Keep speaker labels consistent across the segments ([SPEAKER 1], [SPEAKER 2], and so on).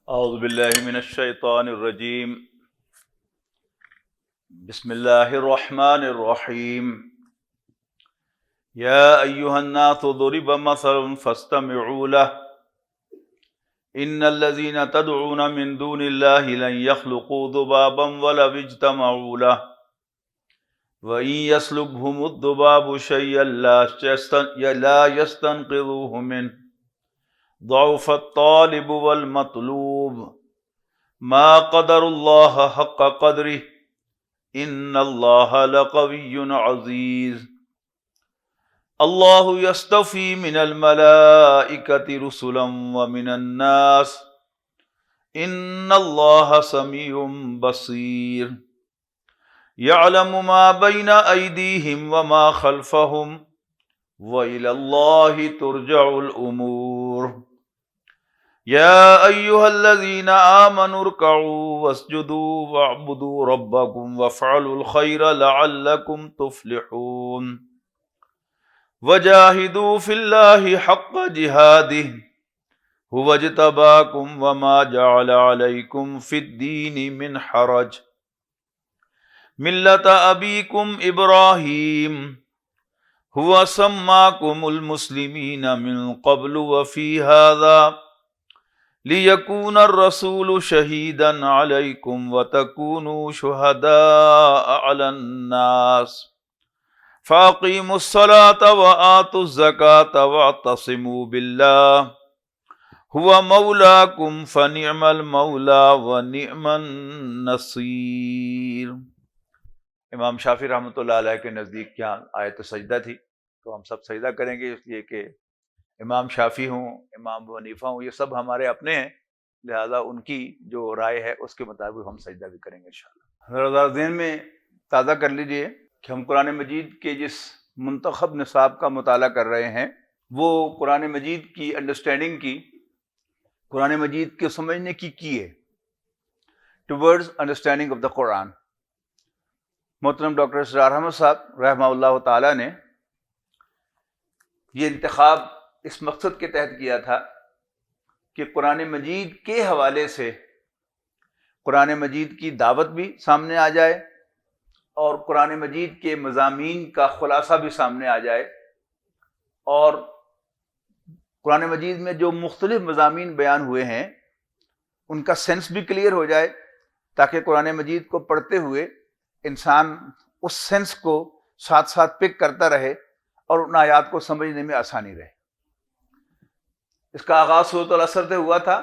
[SPEAKER 1] اعوذ باللہ من الشیطان الرجیم بسم اللہ الرحمن الرحیم یا ایہا الناس ضرب مثل فاستمعوا له ان الذین تدعون من دون اللہ لن يخلقوا ذبابا ولو اجتمعوا له وإن يسلبهم الذباب شيئا لا يستنقذوه منه ضعف الطالب والمطلوب ما قدر الله حق قدره ان اللہ لقوی عزیز اللہ یصطفی من الملائکۃ رسلا ومن الناس ان اللہ سمیع بصیر یعلم ما بین ایدیہم وما خلفہم وإلی اللہ ترجع الامور یا ایہا الذین آمنوا ارکعوا واسجدوا واعبدوا ربکم وافعلوا الخیر لعلکم تفلحون وجاہدوا فی اللہ حق جہادہ هو اجتباکم وما جعل علیکم فی الدین من حرج ملۃ ابیکم ابراہیم هو سماکم المسلمین من قبل وفی ھذا لِيَكُونَ الرَّسُولُ شَهِيدًا عَلَيْكُمْ وَتَكُونُوا شُهَدَاءَ عَلَى النَّاسِ فَأَقِيمُوا الصَّلَاةَ وَآتُوا الزَّكَاةَ وَاعْتَصِمُوا بِاللَّهِ هُوَ مَوْلَاكُمْ فَنِعْمَ الْمَوْلَى وَنِعْمَ النَّصِيرُ۔ امام شافعی رحمۃ اللہ علیہ کے نزدیک کیا آیت سجدہ تھی، تو ہم سب سجدہ کریں گے، اس لیے کہ امام شافعی ہوں، امام ابو حنیفہ ہوں، یہ سب ہمارے اپنے ہیں، لہذا ان کی جو رائے ہے اس کے مطابق ہم سجدہ بھی کریں گے انشاءاللہ۔ ذرا ذہن میں تازہ کر لیجئے کہ ہم قرآن مجید کے جس منتخب نصاب کا مطالعہ کر رہے ہیں وہ قرآن مجید کی انڈرسٹینڈنگ کی، قرآن مجید کے سمجھنے کی ہے، ٹورڈز انڈرسٹینڈنگ آف دا قرآن۔ محترم ڈاکٹر اسرار احمد صاحب رحمہ اللہ تعالیٰ نے یہ انتخاب اس مقصد کے تحت کیا تھا کہ قرآن مجید کے حوالے سے قرآن مجید کی دعوت بھی سامنے آ جائے اور قرآن مجید کے مضامین کا خلاصہ بھی سامنے آ جائے، اور قرآن مجید میں جو مختلف مضامین بیان ہوئے ہیں ان کا سینس بھی کلیئر ہو جائے، تاکہ قرآن مجید کو پڑھتے ہوئے انسان اس سینس کو ساتھ ساتھ پک کرتا رہے اور ان آیات کو سمجھنے میں آسانی رہے۔ اس کا آغاز سورۃ العصر سے ہوا تھا،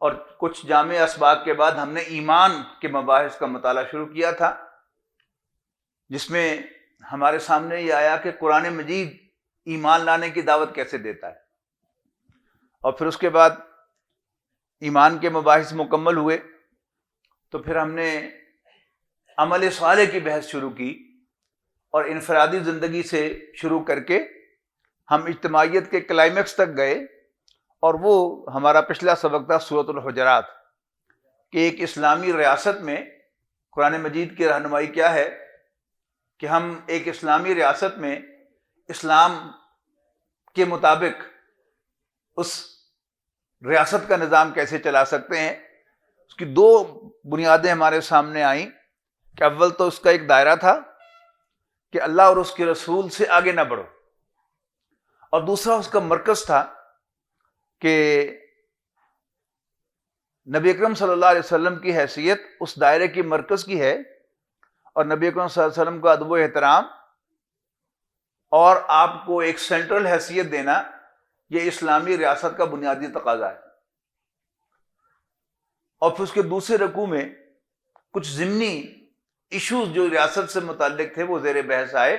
[SPEAKER 1] اور کچھ جامع اسباق کے بعد ہم نے ایمان کے مباحث کا مطالعہ شروع کیا تھا، جس میں ہمارے سامنے یہ آیا کہ قرآن مجید ایمان لانے کی دعوت کیسے دیتا ہے، اور پھر اس کے بعد ایمان کے مباحث مکمل ہوئے تو پھر ہم نے عمل صالح کی بحث شروع کی، اور انفرادی زندگی سے شروع کر کے ہم اجتماعیت کے کلائمیکس تک گئے، اور وہ ہمارا پچھلا سبق تھا سورۃ الحجرات کہ ایک اسلامی ریاست میں قرآن مجید کی رہنمائی کیا ہے، کہ ہم ایک اسلامی ریاست میں اسلام کے مطابق اس ریاست کا نظام کیسے چلا سکتے ہیں۔ اس کی دو بنیادیں ہمارے سامنے آئیں کہ اول تو اس کا ایک دائرہ تھا کہ اللہ اور اس کے رسول سے آگے نہ بڑھو، اور دوسرا اس کا مرکز تھا کہ نبی اکرم صلی اللہ علیہ وسلم کی حیثیت اس دائرے کی مرکز کی ہے، اور نبی اکرم صلی اللہ علیہ وسلم کا ادب و احترام اور آپ کو ایک سینٹرل حیثیت دینا یہ اسلامی ریاست کا بنیادی تقاضا ہے۔ اور پھر اس کے دوسرے رکوع میں کچھ ضمنی ایشوز جو ریاست سے متعلق تھے وہ زیر بحث آئے۔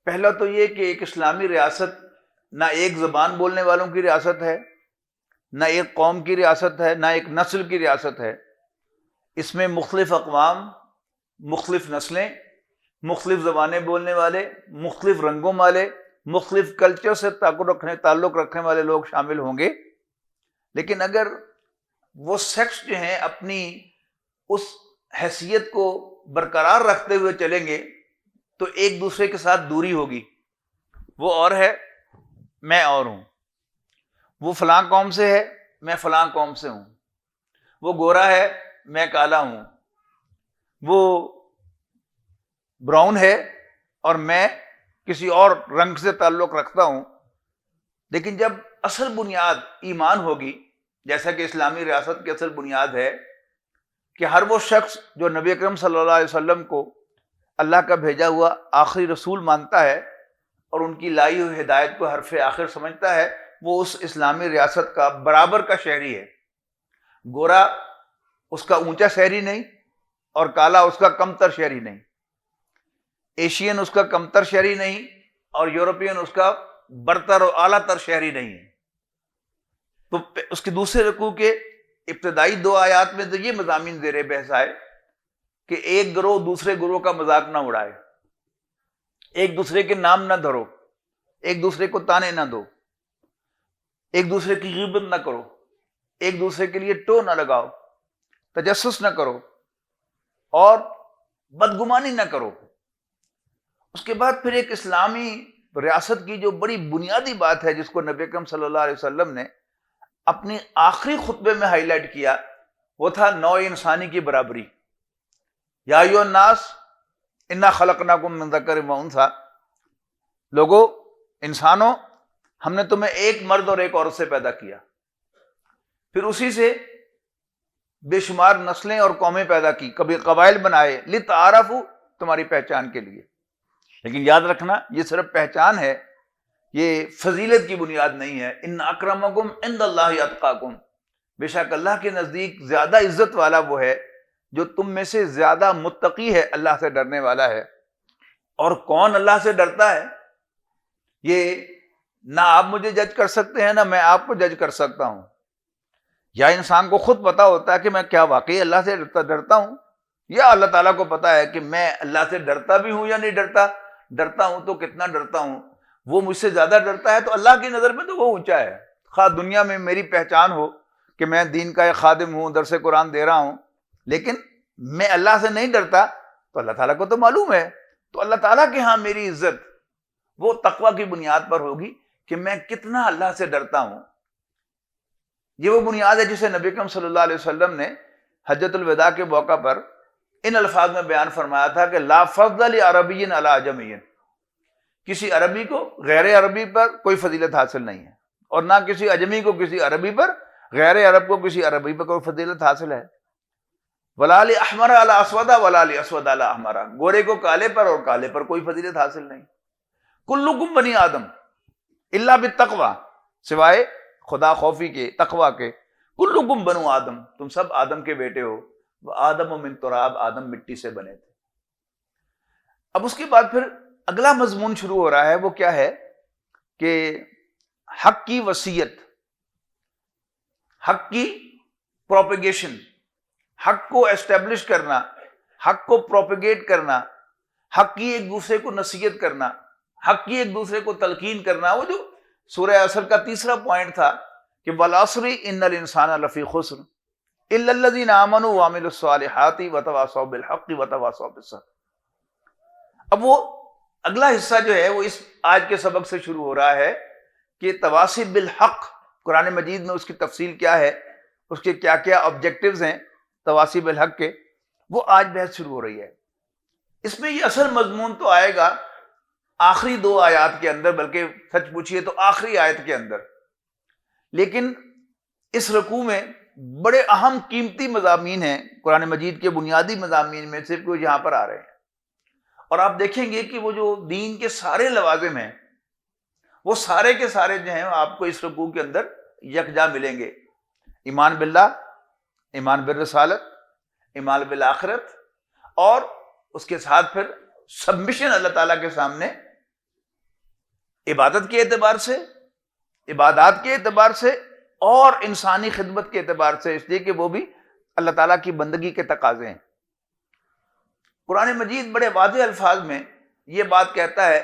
[SPEAKER 1] پہلا تو یہ کہ ایک اسلامی ریاست نہ ایک زبان بولنے والوں کی ریاست ہے، نہ ایک قوم کی ریاست ہے، نہ ایک نسل کی ریاست ہے۔ اس میں مختلف اقوام، مختلف نسلیں، مختلف زبانیں بولنے والے، مختلف رنگوں والے، مختلف کلچر سے تعلق رکھنے والے لوگ شامل ہوں گے، لیکن اگر وہ سیکٹس جو ہیں اپنی اس حیثیت کو برقرار رکھتے ہوئے چلیں گے تو ایک دوسرے کے ساتھ دوری ہوگی، وہ اور ہے، میں اور ہوں، وہ فلاں قوم سے ہے، میں فلاں قوم سے ہوں، وہ گورا ہے میں کالا ہوں، وہ براؤن ہے اور میں کسی اور رنگ سے تعلق رکھتا ہوں. لیکن جب اصل بنیاد ایمان ہوگی، جیسا کہ اسلامی ریاست کی اصل بنیاد ہے کہ ہر وہ شخص جو نبی اکرم صلی اللہ علیہ وسلم کو اللہ کا بھیجا ہوا آخری رسول مانتا ہے اور ان کی لائی ہوئی ہدایت کو حرف آخر سمجھتا ہے، وہ اس اسلامی ریاست کا برابر کا شہری ہے. گورا اس کا اونچا شہری نہیں اور کالا اس کا کمتر شہری نہیں، ایشین اس کا کمتر شہری نہیں اور یورپین اس کا برتر اور اعلیٰ تر شہری نہیں ہے. تو اس کے دوسرے رکوع کے ابتدائی 2 آیات میں تو یہ مضامین زیر بحث آئے کہ ایک گروہ دوسرے گروہ کا مذاق نہ اڑائے، ایک دوسرے کے نام نہ دھرو، ایک دوسرے کو تانے نہ دو، ایک دوسرے کی غیبت نہ کرو، ایک دوسرے کے لیے ٹو نہ لگاؤ، تجسس نہ کرو اور بدگمانی نہ کرو. اس کے بعد پھر ایک اسلامی ریاست کی جو بڑی بنیادی بات ہے جس کو نبی اکرم صلی اللہ علیہ وسلم نے اپنی آخری خطبے میں ہائی لائٹ کیا، وہ تھا نوع انسانی کی برابری. یا ایھا الناس انا خلقناکم من ذکر و انثی، لوگو انسانوں ہم نے تمہیں ایک مرد اور ایک عورت سے پیدا کیا، پھر اسی سے بے شمار نسلیں اور قومیں پیدا کی، کبھی قبائل بنائے، لتعارفوا، تمہاری پہچان کے لیے. لیکن یاد رکھنا یہ صرف پہچان ہے، یہ فضیلت کی بنیاد نہیں ہے. ان اکرمکم عند اللہ اتقاکم، بے شک اللہ کے نزدیک زیادہ عزت والا وہ ہے جو تم میں سے زیادہ متقی ہے، اللہ سے ڈرنے والا ہے. اور کون اللہ سے ڈرتا ہے یہ نہ آپ مجھے جج کر سکتے ہیں نہ میں آپ کو جج کر سکتا ہوں. یا انسان کو خود پتا ہوتا ہے کہ میں کیا واقعی اللہ سے ڈرتا ہوں، یا اللہ تعالیٰ کو پتا ہے کہ میں اللہ سے ڈرتا بھی ہوں یا نہیں ڈرتا، ڈرتا ہوں تو کتنا ڈرتا ہوں. وہ مجھ سے زیادہ ڈرتا ہے تو اللہ کی نظر میں تو وہ اونچا ہے. خواہ دنیا میں میری پہچان ہو کہ میں دین کا ایک خادم ہوں، درس قرآن دے رہا ہوں، لیکن میں اللہ سے نہیں ڈرتا تو اللہ تعالیٰ کو تو معلوم ہے. تو اللہ تعالیٰ کے ہاں میری عزت وہ تقویٰ کی بنیاد پر ہوگی کہ میں کتنا اللہ سے ڈرتا ہوں. یہ وہ بنیاد ہے جسے نبی اکرم صلی اللہ علیہ وسلم نے حجۃ الوداع کے موقع پر ان الفاظ میں بیان فرمایا تھا کہ لا فضل لعربی علی اعجمی، کسی عربی کو غیر عربی پر کوئی فضیلت حاصل نہیں ہے، اور نہ کسی اجمی کو کسی عربی پر، غیر عرب کو کسی عربی پر کوئی فضیلت حاصل ہے. ولا لاحمر علی اسود ولا لاسود علی احمر، گورے کو کالے پر اور کالے پر کوئی فضیلت حاصل نہیں. کلکم بنی آدم الا بالتقوی، سوائے خدا خوفی کے، تقوی کے. کلکم بنو آدم، تم سب آدم کے بیٹے ہو. آدم من تراب، آدم مٹی سے بنے تھے. اب اس کے بعد پھر اگلا مضمون شروع ہو رہا ہے، وہ کیا ہے کہ حق کی وصیت، حق کی پروپیگیشن، حق کو ایسٹیبلش کرنا، حق کو پروپیگیٹ کرنا، حق کی ایک دوسرے کو نصیحت کرنا، حق کی ایک دوسرے کو تلقین کرنا. وہ جو سورہ عصر کا تیسرا پوائنٹ تھا کہ والعصر ان الانسان لفی خسر الا الذین آمنوا وعملوا الصالحات وتواصوا بالحق وتواصوا بالصبر. اب وہ اگلا حصہ جو ہے وہ اس آج کے سبق سے شروع ہو رہا ہے کہ تواصی بالحق، قرآن مجید میں اس کی تفصیل کیا ہے، اس کے کیا کیا آبجیکٹیوز ہیں تواصی بالحق کے، وہ آج بحث شروع ہو رہی ہے. اس میں یہ اصل مضمون تو آئے گا آخری 2 آیات کے اندر، بلکہ سچ پوچھئے تو آخری آیت کے اندر. لیکن اس رکوع میں بڑے اہم قیمتی مضامین ہیں قرآن مجید کے بنیادی مضامین میں صرف وہ یہاں پر آ رہے ہیں. اور آپ دیکھیں گے کہ وہ جو دین کے سارے لوازم ہیں وہ سارے کے سارے جو ہیں آپ کو اس رکوع کے اندر یکجا ملیں گے. ایمان باللہ، ایمان بالرسالت، ایمان بالآخرت، اور اس کے ساتھ پھر سبمیشن اللہ تعالیٰ کے سامنے، عبادت کے اعتبار سے، عبادات کے اعتبار سے، اور انسانی خدمت کے اعتبار سے، اس لیے کہ وہ بھی اللہ تعالیٰ کی بندگی کے تقاضے ہیں. قرآن مجید بڑے واضح الفاظ میں یہ بات کہتا ہے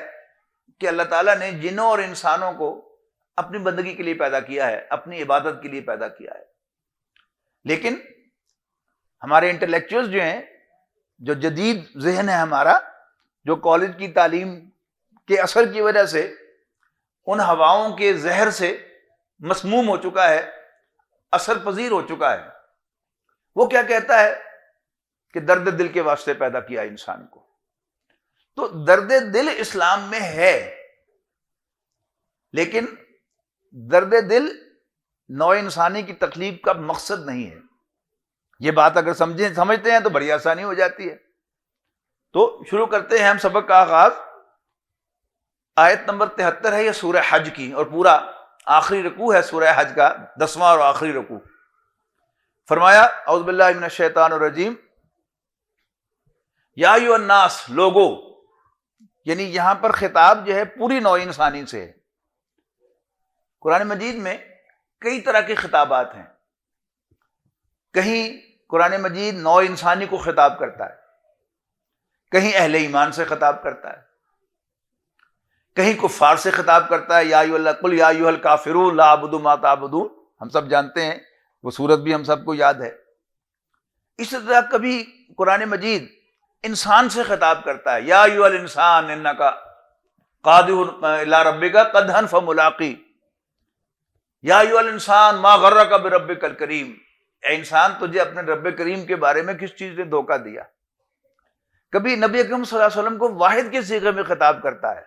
[SPEAKER 1] کہ اللہ تعالیٰ نے جنوں اور انسانوں کو اپنی بندگی کے لیے پیدا کیا ہے، اپنی عبادت کے لیے پیدا کیا ہے. لیکن ہمارے انٹلیکچوئلز جو ہیں، جو جدید ذہن ہے ہمارا، جو کالج کی تعلیم کے اثر کی وجہ سے ان ہواؤں کے زہر سے مسموم ہو چکا ہے، اثر پذیر ہو چکا ہے. وہ کیا کہتا ہے کہ درد دل کے واسطے پیدا کیا انسان کو. تو درد دل اسلام میں ہے، لیکن درد دل نوع انسانی کی تخلیق کا مقصد نہیں ہے. یہ بات اگر سمجھتے ہیں تو بڑی آسانی ہو جاتی ہے. تو شروع کرتے ہیں ہم سبق کا آغاز. آیت نمبر 73 ہے یہ سورہ حج کی، اور پورا آخری رکوع ہے سورہ حج کا، 10واں اور آخری رکوع. فرمایا اعوذ باللہ من الشیطان الرجیم، یا ایھا الناس، لوگو، یعنی یہاں پر خطاب جو ہے پوری نوع انسانی سے ہے. قرآن مجید میں کئی طرح کے خطابات ہیں. کہیں قرآن مجید نوع انسانی کو خطاب کرتا ہے، کہیں اہل ایمان سے خطاب کرتا ہے، کہیں کفار سے خطاب کرتا ہے، یا قل یا ایھا الکافرون لا اعبد ما تعبدون. ہم سب جانتے ہیں، وہ سورت بھی ہم سب کو یاد ہے. اسی طرح کبھی قرآن مجید انسان سے خطاب کرتا ہے، یا ایھا الانسان انک قادر الی ربک قدحا فملاقی، یا ایھا الانسان ما غرک بربک الکریم. اے انسان، تجھے اپنے رب کریم کے بارے میں کس چیز نے دھوکہ دیا. کبھی نبی اکرم صلی اللہ علیہ وسلم کو واحد کے صیغے میں خطاب کرتا ہے،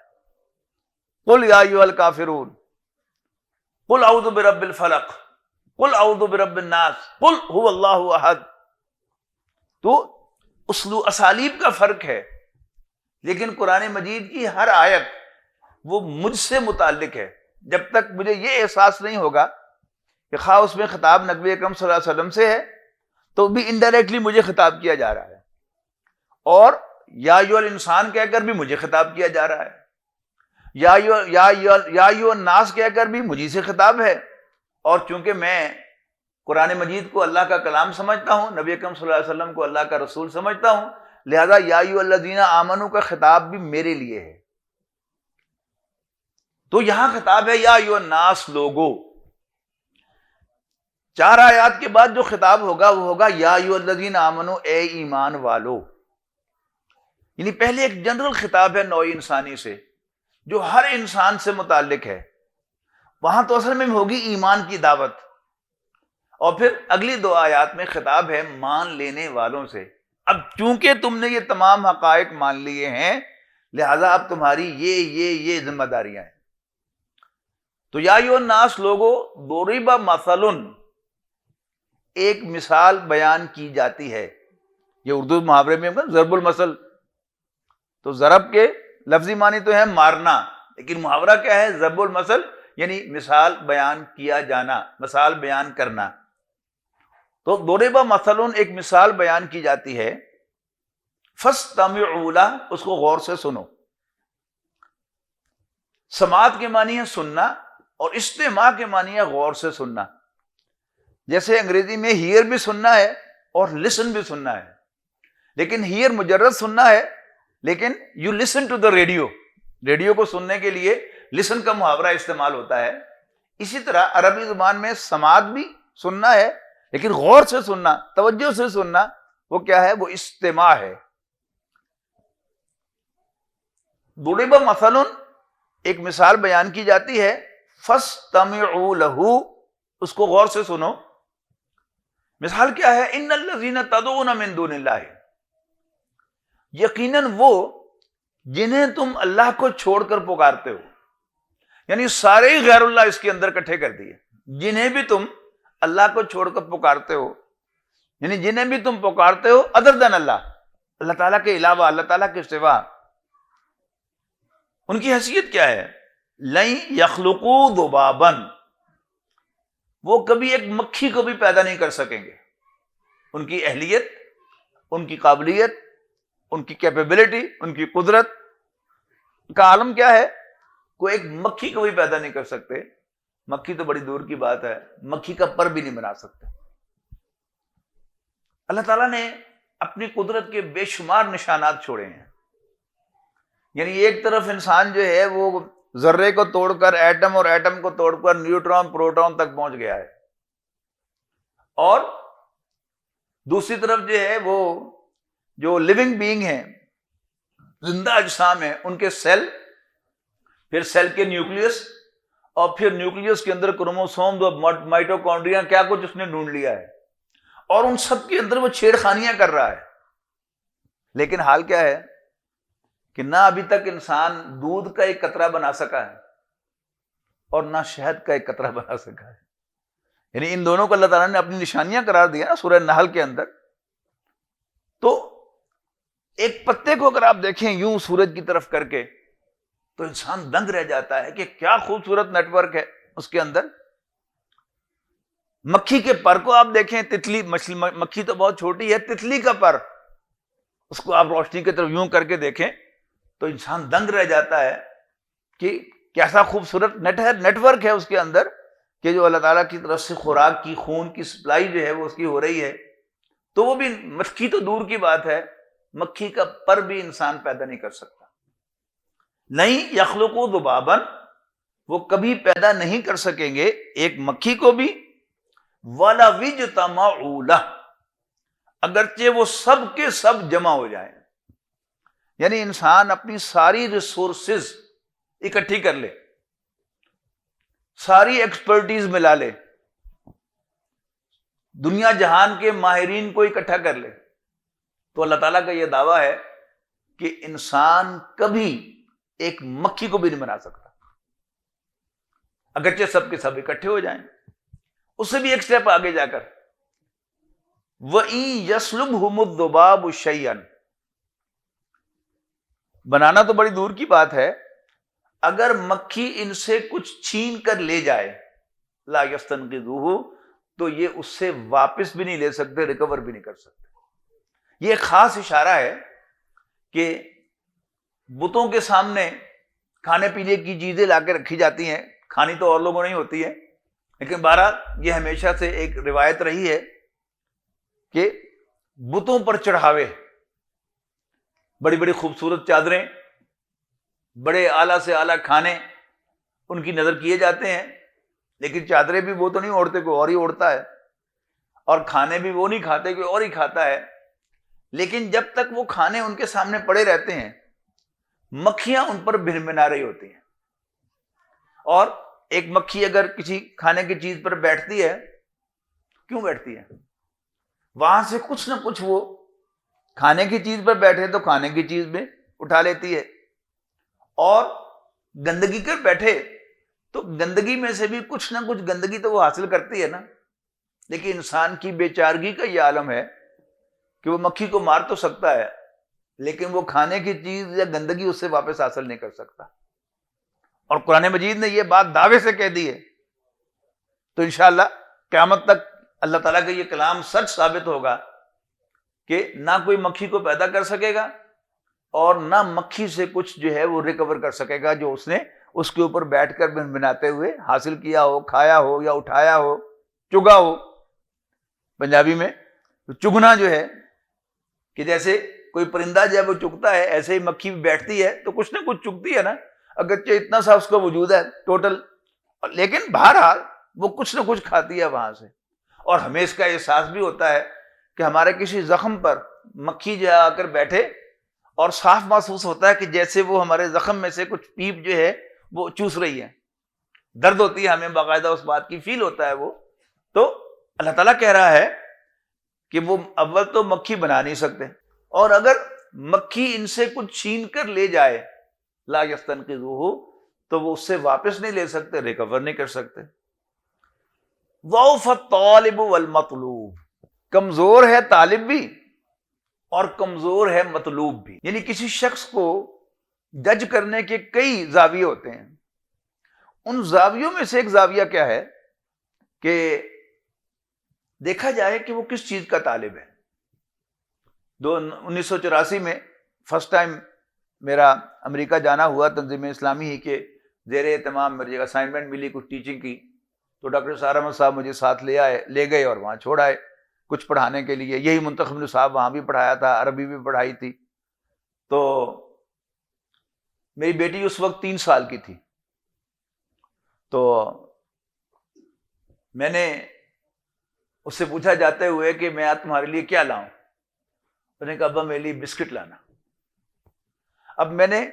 [SPEAKER 1] قل یا ایھا الکافرون، قل اعوذ برب الفلق، قل اعوذ برب الناس، قل هو اللہ احد. تو اسالیب کا فرق ہے، لیکن قرآن مجید کی ہر آیت وہ مجھ سے متعلق ہے. جب تک مجھے یہ احساس نہیں ہوگا کہ خواہ اس میں خطاب نبی اکرم صلی اللہ علیہ وسلم سے ہے تو بھی انڈائریکٹلی مجھے خطاب کیا جا رہا ہے، اور یا ایھا الانسان کہہ کر بھی مجھے خطاب کیا جا رہا ہے، یا ایھا الناس کہہ کر بھی مجھے سے خطاب ہے. اور چونکہ میں قرآن مجید کو اللہ کا کلام سمجھتا ہوں، نبی اکرم صلی اللہ علیہ وسلم کو اللہ کا رسول سمجھتا ہوں، لہذا یا ایھا الذین آمنوا کا خطاب بھی میرے لیے ہے. تو یہاں خطاب ہے یا ایھا الناس، لوگو. 4 آیات کے بعد جو خطاب ہوگا وہ ہوگا یا ایھا الذین آمنوا، اے ایمان والو. یعنی پہلے ایک جنرل خطاب ہے نوع انسانی سے جو ہر انسان سے متعلق ہے. وہاں تو اصل میں ہوگی ایمان کی دعوت، اور پھر اگلی 2 آیات میں خطاب ہے مان لینے والوں سے. اب چونکہ تم نے یہ تمام حقائق مان لیے ہیں، لہذا اب تمہاری یہ ذمہ داریاں ہیں. تو یا ایھا الناس، لوگو، ضرب مثل، ایک مثال بیان کی جاتی ہے. یہ اردو محاورے میں ضرب المثل، تو ضرب کے لفظی معنی تو ہے مارنا، لیکن محاورہ کیا ہے؟ ضرب المثل، یعنی مثال بیان کیا جانا، مثال بیان کرنا. تو ضرب مثل، ایک مثال بیان کی جاتی ہے. فاستمعوا لہ، اس کو غور سے سنو. سماعت کے معنی ہے سننا، اور استماع کے معنی ہے غور سے سننا. جیسے انگریزی میں ہیئر بھی سننا ہے اور لسن بھی سننا ہے، لیکن ہیئر مجرد سننا ہے، لیکن you listen to the radio. Radio کو سننے کے لیے لسن کا محاورہ استعمال ہوتا ہے. اسی طرح عربی زبان میں سماعت بھی سننا ہے، لیکن غور سے سننا، توجہ سے سننا، وہ کیا ہے؟ وہ استماع ہے. ضرب مثل، ایک مثال بیان کی جاتی ہے. فاستمعوا لہ، اس کو غور سے سنو. مثال کیا ہے؟ ان الذین تدعون من دون اللہ، یقیناً وہ جنہیں تم اللہ کو چھوڑ کر پکارتے ہو. یعنی سارے ہی غیر اللہ اس کے اندر اکٹھے کر دیے. جنہیں بھی تم اللہ کو چھوڑ کر پکارتے ہو، یعنی جنہیں بھی تم پکارتے ہو ادر دین اللہ، اللہ تعالیٰ کے علاوہ، اللہ تعالیٰ کے سوا، ان کی حیثیت کیا ہے؟ لن یخلقوا ذبابا، وہ کبھی ایک مکھی کو بھی پیدا نہیں کر سکیں گے. ان کی اہلیت، ان کی قابلیت، ان کی کیپیبلٹی، ان کی قدرت کا عالم کیا ہے؟ کوئی ایک مکھی کو بھی پیدا نہیں کر سکتے. مکھی تو بڑی دور کی بات ہے، مکھی کا پر بھی نہیں بنا سکتے. اللہ تعالیٰ نے اپنی قدرت کے بے شمار نشانات چھوڑے ہیں. یعنی ایک طرف انسان جو ہے وہ ذرے کو توڑ کر ایٹم، اور ایٹم کو توڑ کر نیوٹران، پروٹون تک پہنچ گیا ہے، اور دوسری طرف جو ہے وہ جو لیونگ بینگ ہیں، زندہ اجسام ہیں، ان کے سیل، پھر سیل کے نیوکلیس، اور پھر نیوکلیس کے اندر کروموسوم اور مائٹوکونڈریا کیا کچھ اس نے ڈھونڈ لیا ہے، اور ان سب کے اندر وہ چھیڑخانیاں کر رہا ہے. لیکن حال کیا ہے کہ نہ ابھی تک انسان دودھ کا ایک قطرہ بنا سکا ہے اور نہ شہد کا ایک قطرہ بنا سکا ہے. یعنی ان دونوں کو اللہ تعالیٰ نے اپنی نشانیاں قرار دیا نا سورہ نحل کے اندر. تو ایک پتے کو اگر آپ دیکھیں یوں سورج کی طرف کر کے تو انسان دنگ رہ جاتا ہے کہ کیا خوبصورت نیٹ ورک ہے اس کے اندر. مکھی کے پر کو آپ دیکھیں، تتلی مکھی تو بہت چھوٹی ہے، تتلی کا پر اس کو آپ روشنی کی طرف یوں کر کے دیکھیں تو انسان دنگ رہ جاتا ہے کہ کیسا خوبصورت نیٹ ورک ہے اس کے اندر، کہ جو اللہ تعالیٰ کی طرف سے خوراک کی، خون کی سپلائی جو ہے وہ اس کی ہو رہی ہے. تو وہ بھی مکھی تو دور کی بات ہے، مکھی کا پر بھی انسان پیدا نہیں کر سکتا. نہیں یخلقوا ذبابا، وہ کبھی پیدا نہیں کر سکیں گے ایک مکھی کو بھی، وَلَوِ اجْتَمَعُوا لَهُ، اگرچہ وہ سب کے سب جمع ہو جائیں. یعنی انسان اپنی ساری ریسورسز اکٹھی کر لے، ساری ایکسپرٹیز ملا لے، دنیا جہان کے ماہرین کو اکٹھا کر لے، تو اللہ تعالیٰ کا یہ دعویٰ ہے کہ انسان کبھی ایک مکھی کو بھی نہیں بنا سکتا اگرچہ سب کے سب اکٹھے ہو جائیں. اس سے بھی ایک سٹیپ آگے جا کر وَإِن يَسْلُبْهُمُ الذُّبَابُ شَيْئًا، بنانا تو بڑی دور کی بات ہے، اگر مکھی ان سے کچھ چھین کر لے جائے لا يَسْتَنْقِذُوهُ، تو یہ اس سے واپس بھی نہیں لے سکتے، ریکور بھی نہیں کر سکتے. یہ ایک خاص اشارہ ہے کہ بتوں کے سامنے کھانے پینے کی چیزیں لا کے رکھی جاتی ہیں، کھانی تو اور لوگوں نہیں ہوتی ہے، لیکن بہرحال یہ ہمیشہ سے ایک روایت رہی ہے کہ بتوں پر چڑھاوے، بڑی بڑی خوبصورت چادریں، بڑے اعلیٰ سے اعلیٰ کھانے ان کی نظر کیے جاتے ہیں، لیکن چادریں بھی وہ تو نہیں اوڑھتے، کوئی اور ہی اوڑھتا ہے، اور کھانے بھی وہ نہیں کھاتے، کوئی اور ہی کھاتا ہے. لیکن جب تک وہ کھانے ان کے سامنے پڑے رہتے ہیں، مکھیاں ان پر بھنبھنا رہی ہوتی ہیں. اور ایک مکھی اگر کسی کھانے کی چیز پر بیٹھتی ہے، کیوں بیٹھتی ہے؟ وہاں سے کچھ نہ کچھ وہ کھانے کی چیز پر بیٹھے تو کھانے کی چیز میں اٹھا لیتی ہے، اور گندگی کر بیٹھے تو گندگی میں سے بھی کچھ نہ کچھ گندگی تو وہ حاصل کرتی ہے نا. لیکن انسان کی بے چارگی کا یہ عالم ہے کہ وہ مکھی کو مار تو سکتا ہے، لیکن وہ کھانے کی چیز یا گندگی اس سے واپس حاصل نہیں کر سکتا. اور قرآن مجید نے یہ بات دعوے سے کہہ دی ہے، تو انشاءاللہ قیامت تک اللہ تعالیٰ کا یہ کلام سچ ثابت ہوگا کہ نہ کوئی مکھی کو پیدا کر سکے گا اور نہ مکھی سے کچھ جو ہے وہ ریکور کر سکے گا جو اس نے اس کے اوپر بیٹھ کر بناتے ہوئے حاصل کیا ہو، کھایا ہو یا اٹھایا ہو، چگا ہو. پنجابی میں چگنا جو ہے کہ جیسے کوئی پرندہ جب وہ چگتا ہے، ایسے ہی مکھی بیٹھتی ہے تو کچھ نہ کچھ چگتی ہے نا، اگرچہ اتنا سا اس کا وجود ہے ٹوٹل، لیکن بہرحال وہ کچھ نہ کچھ کھاتی ہے وہاں سے. اور ہمیں اس کا احساس بھی ہوتا ہے کہ ہمارے کسی زخم پر مکھی جا کر بیٹھے اور صاف محسوس ہوتا ہے کہ جیسے وہ ہمارے زخم میں سے کچھ پیپ جو ہے وہ چوس رہی ہے، درد ہوتی ہے ہمیں باقاعدہ، اس بات کی فیل ہوتا ہے وہ. تو اللہ تعالیٰ کہہ رہا ہے کہ وہ اول تو مکھی بنا نہیں سکتے، اور اگر مکھی ان سے کچھ چھین کر لے جائے لا یستنقذوہ، تو وہ اس سے واپس نہیں لے سکتے، ریکور نہیں کر سکتے. ضعف الطالب والمطلوب، کمزور ہے طالب بھی اور کمزور ہے مطلوب بھی. یعنی کسی شخص کو جج کرنے کے کئی زاویے ہوتے ہیں. ان زاویوں میں سے ایک زاویہ کیا ہے کہ دیکھا جائے کہ وہ کس چیز کا طالب ہے. 1984 میں فرسٹ ٹائم میرا امریکہ جانا ہوا، تنظیم اسلامی ہی کے زیر اہتمام میری اسائنمنٹ ملی کچھ ٹیچنگ کی، تو ڈاکٹر سار احمد صاحب مجھے ساتھ لے گئے اور وہاں چھوڑ آئے کچھ پڑھانے کے لیے. یہی منتخب صاحب وہاں بھی پڑھایا تھا، عربی بھی پڑھائی تھی. تو میری بیٹی اس وقت 3 سال کی تھی، تو میں نے اس سے پوچھا جاتے ہوئے کہ میں آج تمہارے لیے کیا لاؤں؟ انہوں نے کہا ابا میرے لیے بسکٹ لانا. اب میں نے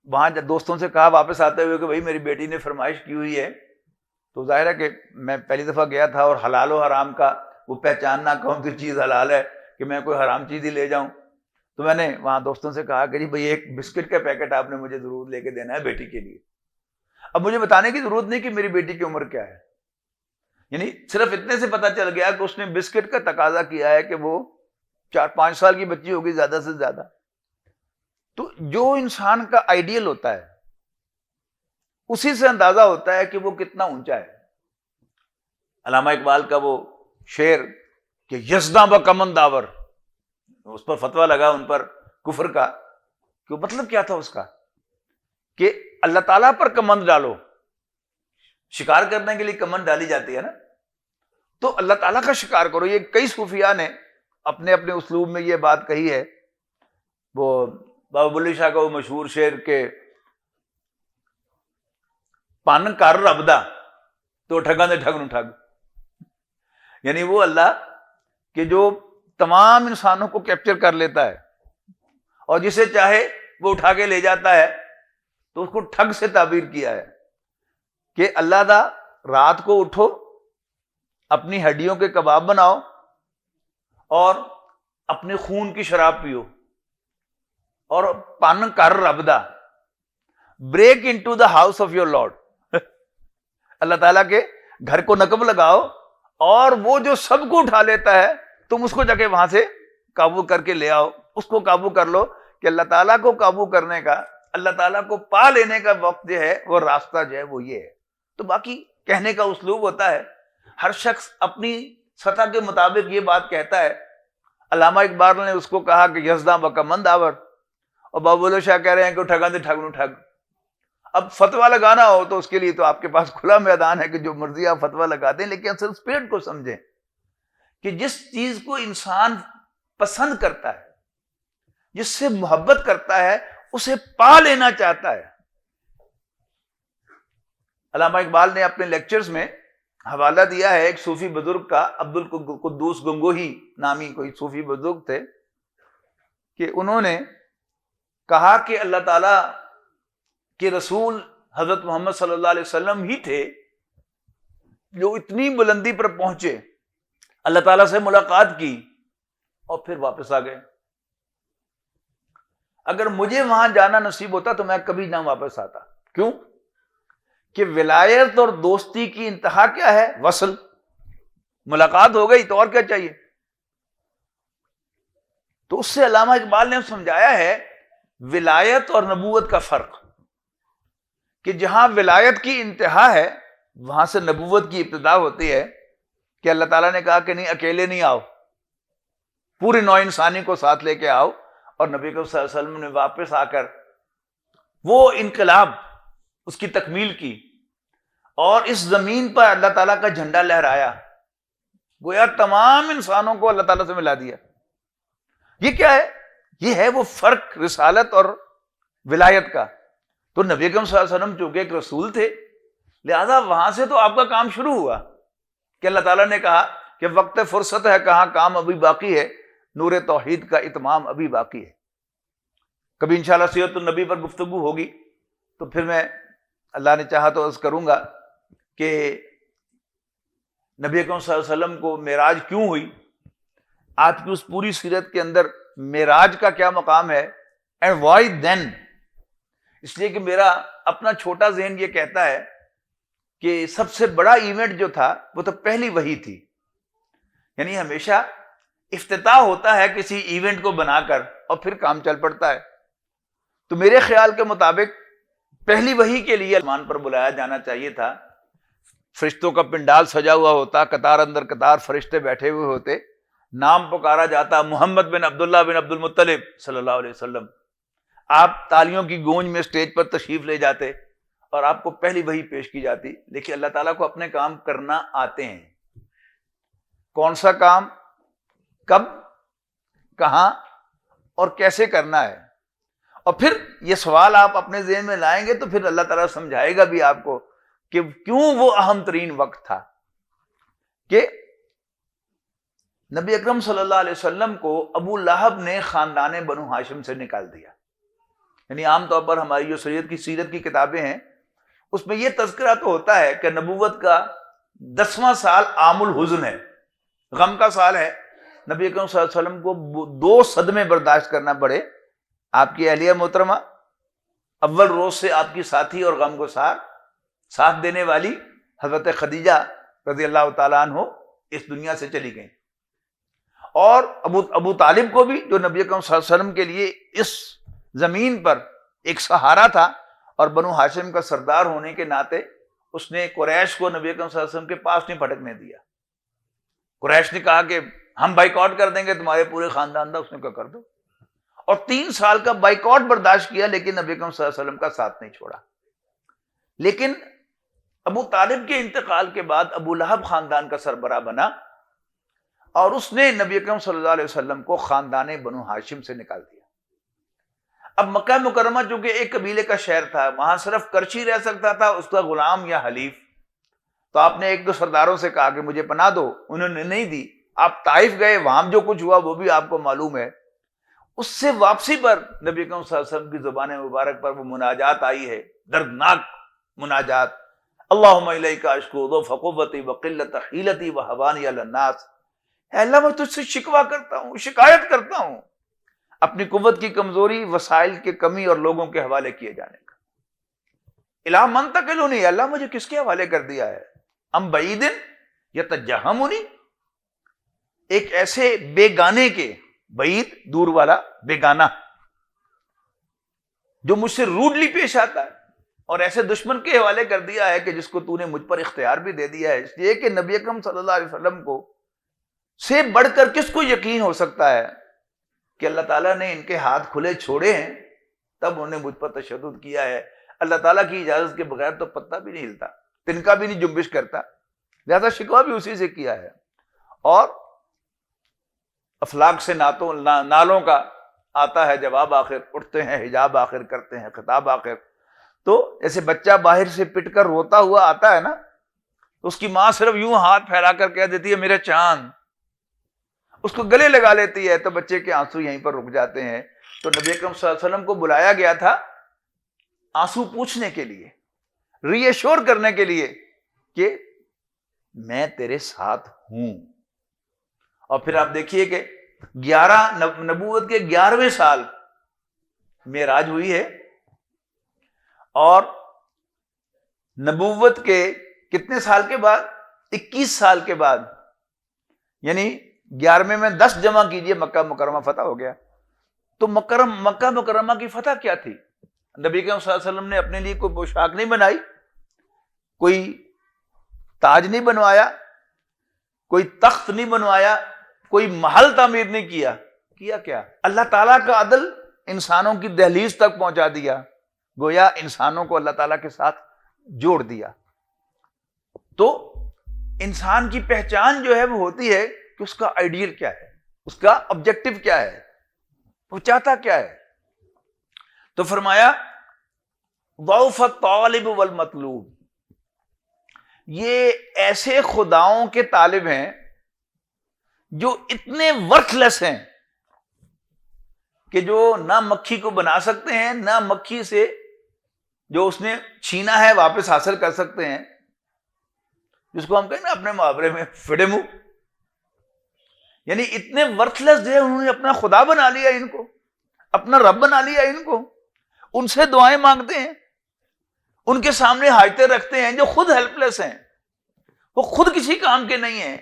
[SPEAKER 1] وہاں دوستوں سے کہا واپس آتے ہوئے کہ بھائی میری بیٹی نے فرمائش کی ہوئی ہے، تو ظاہر ہے کہ میں پہلی دفعہ گیا تھا اور حلال و حرام کا وہ پہچاننا کون سی چیز حلال ہے کہ میں کوئی حرام چیز ہی لے جاؤں. تو میں نے وہاں دوستوں سے کہا کہ جی بھائی ایک بسکٹ کا پیکٹ آپ نے مجھے ضرور لے کے دینا ہے بیٹی کے لیے. اب مجھے بتانے کی ضرورت نہیں کہ میری بیٹی کی عمر کیا ہے، یعنی صرف اتنے سے پتا چل گیا کہ اس نے بسکٹ کا تقاضا کیا ہے کہ وہ 4-5 سال کی بچی ہوگی زیادہ سے زیادہ. تو جو انسان کا آئیڈیل ہوتا ہے اسی سے اندازہ ہوتا ہے کہ وہ کتنا اونچا ہے. علامہ اقبال کا وہ شعر کہ یزداں بکمن داور، اس پر فتویٰ لگا ان پر کفر کا، کہ مطلب کیا تھا اس کا کہ اللہ تعالیٰ پر کمند ڈالو. شکار کرنے کے لیے کمند ڈالی جاتی ہے نا، تو اللہ تعالیٰ کا شکار کرو. یہ کئی صوفیاء نے اپنے اپنے اسلوب میں یہ بات کہی ہے. وہ بابا بلی شاہ کا وہ مشہور شعر کہ پن کر رب دا تو ٹھگاں دے ٹھگ نو ٹھگ، یعنی وہ اللہ کہ جو تمام انسانوں کو کیپچر کر لیتا ہے اور جسے چاہے وہ اٹھا کے لے جاتا ہے، تو اس کو ٹھگ سے تعبیر کیا ہے کہ اللہ دا رات کو اٹھو، اپنی ہڈیوں کے کباب بناؤ اور اپنے خون کی شراب پیو، اور پن کر رب دا، break into the house of your lord, Allah تعالیٰ کے گھر کو نقب لگاؤ اور وہ جو سب کو اٹھا لیتا ہے تم اس کو جا کے وہاں سے قابو کر کے لے آؤ. اس کو قابو کر لو کہ اللہ تعالیٰ کو قابو کرنے کا، اللہ تعالیٰ کو پا لینے کا وقت جو ہے وہ راستہ جو ہے وہ یہ ہے. تو باقی کہنے کا اسلوب ہوتا ہے، ہر شخص اپنی سطح کے مطابق یہ بات کہتا ہے. علامہ اقبال نے اس کو کہا کہ یزداں بکمند آور، اور بابو اللہ شاہ کہہ رہے ہیں کہ ٹھگاں دے ٹھگ نو ٹھگ. اب فتویٰ لگانا ہو تو اس کے لیے تو آپ کے پاس کھلا میدان ہے کہ جو مرضی آپ فتویٰ لگا دیں، لیکن اصل اسپرٹ کو سمجھیں کہ جس چیز کو انسان پسند کرتا ہے، جس سے محبت کرتا ہے، اسے پا لینا چاہتا ہے. علامہ اقبال نے اپنے لیکچرز میں حوالہ دیا ہے ایک صوفی بزرگ کا، عبد القدوس گنگوہی نامی کوئی صوفی بزرگ تھے، کہ انہوں نے کہا کہ اللہ تعالیٰ کہ رسول حضرت محمد صلی اللہ علیہ وسلم ہی تھے جو اتنی بلندی پر پہنچے، اللہ تعالیٰ سے ملاقات کی اور پھر واپس آ گئے. اگر مجھے وہاں جانا نصیب ہوتا تو میں کبھی نہ واپس آتا. کیوں؟ کہ ولایت اور دوستی کی انتہا کیا ہے؟ وصل. ملاقات ہو گئی تو اور کیا چاہیے. تو اس سے علامہ اقبال نے سمجھایا ہے ولایت اور نبوت کا فرق، کہ جہاں ولایت کی انتہا ہے وہاں سے نبوت کی ابتدا ہوتی ہے. کہ اللہ تعالیٰ نے کہا کہ نہیں، اکیلے نہیں آؤ، پوری نوع انسانی کو ساتھ لے کے آؤ. اور نبی صلی اللہ علیہ وسلم نے واپس آ کر وہ انقلاب، اس کی تکمیل کی اور اس زمین پر اللہ تعالیٰ کا جھنڈا لہرایا، گویا تمام انسانوں کو اللہ تعالیٰ سے ملا دیا. یہ کیا ہے؟ یہ ہے وہ فرق رسالت اور ولایت کا. تو نبی اکرم صلی اللہ علیہ وسلم چونکہ ایک رسول تھے، لہذا وہاں سے تو آپ کا کام شروع ہوا کہ اللہ تعالیٰ نے کہا کہ وقت فرصت ہے، کہاں کام ابھی باقی ہے، نور توحید کا اتمام ابھی باقی ہے. کبھی انشاءاللہ سیرت النبی پر گفتگو ہوگی تو پھر میں اللہ نے چاہا تو عرض کروں گا کہ نبی اکرم صلی اللہ علیہ وسلم کو معراج کیوں ہوئی، آج کی اس پوری سیرت کے اندر معراج کا کیا مقام ہے، اینڈ وائی دین. اس لیے کہ میرا اپنا چھوٹا ذہن یہ کہتا ہے کہ سب سے بڑا ایونٹ جو تھا وہ تو پہلی وحی تھی. یعنی ہمیشہ افتتاح ہوتا ہے کسی ایونٹ کو بنا کر اور پھر کام چل پڑتا ہے. تو میرے خیال کے مطابق پہلی وحی کے لیے آسمان پر بلایا جانا چاہیے تھا. فرشتوں کا پنڈال سجا ہوا ہوتا، قطار اندر قطار فرشتے بیٹھے ہوئے ہوتے، نام پکارا جاتا محمد بن عبداللہ بن عبد المطلب صلی اللہ علیہ وسلم. آپ تالیوں کی گونج میں اسٹیج پر تشریف لے جاتے اور آپ کو پہلی وحی پیش کی جاتی. لیکن اللہ تعالیٰ کو اپنے کام کرنا آتے ہیں. کون سا کام، کب، کہاں اور کیسے کرنا ہے. اور پھر یہ سوال آپ اپنے ذہن میں لائیں گے تو پھر اللہ تعالیٰ سمجھائے گا بھی آپ کو کہ کیوں وہ اہم ترین وقت تھا کہ نبی اکرم صلی اللہ علیہ وسلم کو ابو لہب نے خاندان بنو ہاشم سے نکال دیا. یعنی عام طور پر ہماری جو سیرت کی کتابیں ہیں اس میں یہ تذکرہ تو ہوتا ہے کہ نبوت کا 10واں سال عام الحزن ہے، غم کا سال ہے، نبی اکرم صلی اللہ علیہ وسلم کو 2 صدمے برداشت کرنا پڑے، آپ کی اہلیہ محترمہ اول روز سے آپ کی ساتھی اور غم کو ساتھ دینے والی حضرت خدیجہ رضی اللہ تعالیٰ عنہ اس دنیا سے چلی گئیں، اور ابو طالب کو بھی، جو نبی اکرم صلی اللہ علیہ وسلم کے لیے اس زمین پر ایک سہارا تھا اور بنو ہاشم کا سردار ہونے کے ناطے اس نے قریش کو نبی اکرم صلی اللہ علیہ وسلم کے پاس نہیں پھٹکنے دیا۔ قریش نے کہا کہ ہم بائیکاٹ کر دیں گے تمہارے پورے خاندان کا، اس نے کہا کر دو، اور 3 سال کا بائیکاٹ برداشت کیا، لیکن نبی اکرم صلی اللہ علیہ وسلم کا ساتھ نہیں چھوڑا۔ لیکن ابو طالب کے انتقال کے بعد ابو لہب خاندان کا سربراہ بنا، اور اس نے نبی اکرم صلی اللہ علیہ وسلم کو خاندان بنو ہاشم سے نکال دیا۔ اب مکہ مکرمہ چونکہ ایک قبیلے کا شہر تھا، وہاں صرف کرچی رہ سکتا تھا، اس کا غلام یا حلیف، تو آپ نے 1-2 سرداروں سے کہا کہ مجھے پناہ دو، انہوں نے نہیں دی، آپ طائف گئے، وہاں جو کچھ ہوا وہ بھی آپ کو معلوم ہے۔ اس سے واپسی پر نبی اکرم صلی اللہ علیہ وسلم کی زبان مبارک پر وہ مناجات آئی ہے، دردناک مناجات، اللہم الیک اشکو ضعف قوتی وقلت حیلتی وہوانی علی الناس، اے اللہ میں تجھ سے شکوہ کرتا ہوں، شکایت کرتا ہوں اپنی قوت کی کمزوری، وسائل کی کمی اور لوگوں کے حوالے کیے جانے کا۔ الی من تکلنی، اللہ مجھے کس کے حوالے کر دیا ہے؟ ام بعید یتجہمنی، ایک ایسے بیگانے کے، بعید دور والا، بیگانہ جو مجھ سے روڈلی پیش آتا ہے، اور ایسے دشمن کے حوالے کر دیا ہے کہ جس کو تو نے مجھ پر اختیار بھی دے دیا ہے۔ اس لیے کہ نبی اکرم صلی اللہ علیہ وسلم کو سے بڑھ کر کس کو یقین ہو سکتا ہے کہ اللہ تعالیٰ نے ان کے ہاتھ کھلے چھوڑے ہیں تب انہوں نے مجھ پر تشدد کیا ہے۔ اللہ تعالیٰ کی اجازت کے بغیر تو پتہ بھی نہیں ہلتا، تنکا بھی نہیں جنبش کرتا، لہذا شکوہ بھی اسی سے کیا ہے۔ اور افلاک سے نالوں کا آتا ہے جواب آخر، اٹھتے ہیں حجاب آخر، کرتے ہیں خطاب آخر۔ تو جیسے بچہ باہر سے پٹ کر روتا ہوا آتا ہے نا، تو اس کی ماں صرف یوں ہاتھ پھیلا کر کہہ دیتی ہے میرے چاند، اس کو گلے لگا لیتی ہے، تو بچے کے آنسو یہیں پر رک جاتے ہیں۔ تو نبی اکرم صلی اللہ علیہ وسلم کو بلایا گیا تھا آنسو پوچھنے کے لیے، ری ایشور کرنے کے لیے کہ میں تیرے ساتھ ہوں۔ اور پھر آپ دیکھیے کہ 11 نبوت کے 11ویں سال معراج ہوئی ہے، اور نبوت کے کتنے سال کے بعد؟ 21 سال کے بعد، یعنی 11ویں میں 10 جمع کیجئے، مکہ مکرمہ فتح ہو گیا۔ تو مکہ مکرمہ کی فتح کیا تھی؟ نبی کریم صلی اللہ علیہ وسلم نے اپنے لیے کوئی پوشاک نہیں بنائی، کوئی تاج نہیں بنوایا، کوئی تخت نہیں بنوایا، کوئی محل تعمیر نہیں کیا کیا اللہ تعالیٰ کا عدل انسانوں کی دہلیز تک پہنچا دیا، گویا انسانوں کو اللہ تعالیٰ کے ساتھ جوڑ دیا۔ تو انسان کی پہچان جو ہے وہ ہوتی ہے کہ اس کا آئیڈیل کیا ہے، اس کا آبجیکٹو کیا ہے، وہ چاہتا کیا ہے۔ تو فرمایا ضعف الطالب والمطلوب، یہ ایسے خداؤں کے طالب ہیں جو اتنے ورتھ لیس ہیں کہ جو نہ مکھی کو بنا سکتے ہیں، نہ مکھی سے جو اس نے چھینا ہے واپس حاصل کر سکتے ہیں، جس کو ہم کہیں نا اپنے محاورے میں فڑے منہ، یعنی اتنے ورتھ لیس جو ہے، انہوں نے اپنا خدا بنا لیا ان کو، اپنا رب بنا لیا ان کو، ان سے دعائیں مانگتے ہیں، ان کے سامنے حاجتیں رکھتے ہیں، جو خود ہیلپ لیس ہیں، وہ خود کسی کام کے نہیں ہیں،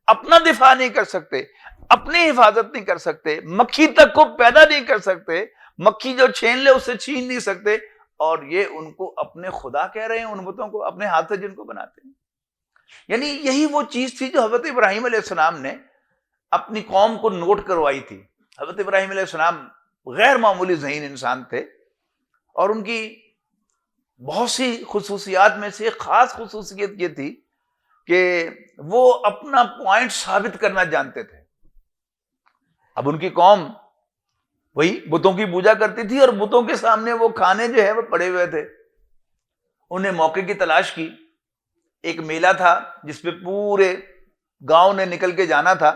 [SPEAKER 1] اپنا دفاع نہیں کر سکتے، اپنی حفاظت نہیں کر سکتے، مکھی تک کو پیدا نہیں کر سکتے، مکھی جو چھین لے اس سے چھین نہیں سکتے، اور یہ ان کو اپنے خدا کہہ رہے ہیں، ان بتوں کو اپنے ہاتھ سے جن کو بناتے ہیں۔ یعنی یہی وہ چیز تھی جو حضرت ابراہیم علیہ السلام نے اپنی قوم کو نوٹ کروائی تھی۔ حضرت ابراہیم علیہ السلام غیر معمولی ذہین انسان تھے، اور ان کی بہت سی خصوصیات میں سے ایک خاص خصوصیت یہ تھی کہ وہ اپنا پوائنٹ ثابت کرنا جانتے تھے۔ اب ان کی قوم وہی بتوں کی پوجا کرتی تھی، اور بتوں کے سامنے وہ کھانے جو ہے وہ پڑے ہوئے تھے۔ انہیں موقع کی تلاش کی، ایک میلہ تھا جس پہ پورے گاؤں نے نکل کے جانا تھا،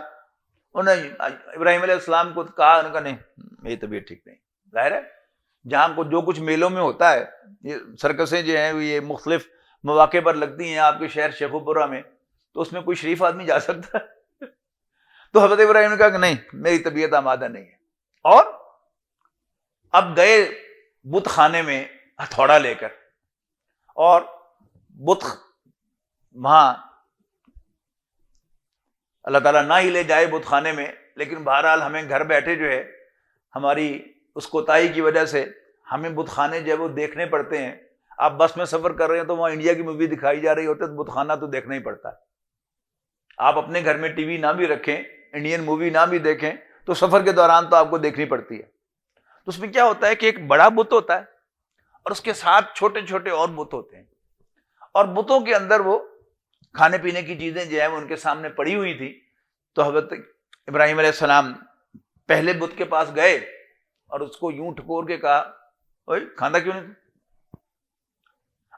[SPEAKER 1] انہیں ابراہیم علیہ السلام کو کہا، انہوں نے کہا نہیں میری طبیعت ٹھیک نہیں، ظاہر ہے جہاں کو جو کچھ میلوں میں ہوتا ہے، یہ سرکسیں جو ہیں یہ مختلف مواقع پر لگتی ہیں آپ کے شہر شیخو پورہ میں، تو اس میں کوئی شریف آدمی جا سکتا ہے؟ تو حضرت ابراہیم نے کہا کہ نہیں، میری طبیعت آمادہ نہیں ہے، اور اب گئے بت خانے میں ہتھوڑا لے کر، اور بت وہاں اللہ تعالیٰ نہ ہی لے جائے بت خانے میں، لیکن بہرحال ہمیں گھر بیٹھے جو ہے ہماری اس کوتاہی کی وجہ سے ہمیں بت خانے جو ہے وہ دیکھنے پڑتے ہیں۔ آپ بس میں سفر کر رہے ہیں تو وہاں انڈیا کی مووی دکھائی جا رہی ہوتی ہے تو بت خانہ تو دیکھنا ہی پڑتا ہے۔ آپ اپنے گھر میں ٹی وی نہ بھی رکھیں، انڈین مووی نہ بھی دیکھیں، تو سفر کے دوران تو آپ کو دیکھنی پڑتی ہے۔ تو اس میں کیا ہوتا ہے کہ ایک بڑا بت ہوتا ہے اور اس کے ساتھ چھوٹے چھوٹے اور بت ہوتے ہیں، اور بتوں کے اندر وہ کھانے پینے کی چیزیں جو ہے وہ ان کے سامنے پڑی ہوئی تھی۔ تو حضرت ابراہیم علیہ السلام پہلے بت کے پاس گئے اور اس کو یوں ٹھکور کے کہا، اوئے کھانا کیوں نہیں؟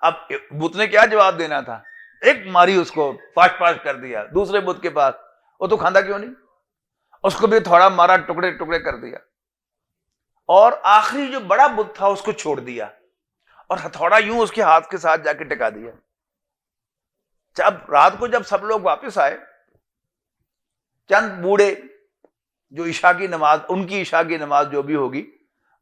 [SPEAKER 1] اب بت نے کیا جواب دینا تھا؟ ایک ماری اس کو پاش پاش کر دیا۔ دوسرے بت کے پاس، وہ تو کھانا کیوں نہیں؟ اس کو بھی تھوڑا مارا، ٹکڑے ٹکڑے کر دیا، اور آخری جو بڑا بت تھا اس کو چھوڑ دیا اور ہتھوڑا یوں اس کے ہاتھ کے ساتھ جا کے ٹکا دیا۔ اب رات کو جب سب لوگ واپس آئے، چند بوڑھے جو عشاء کی نماز، ان کی عشاء کی نماز جو بھی ہوگی،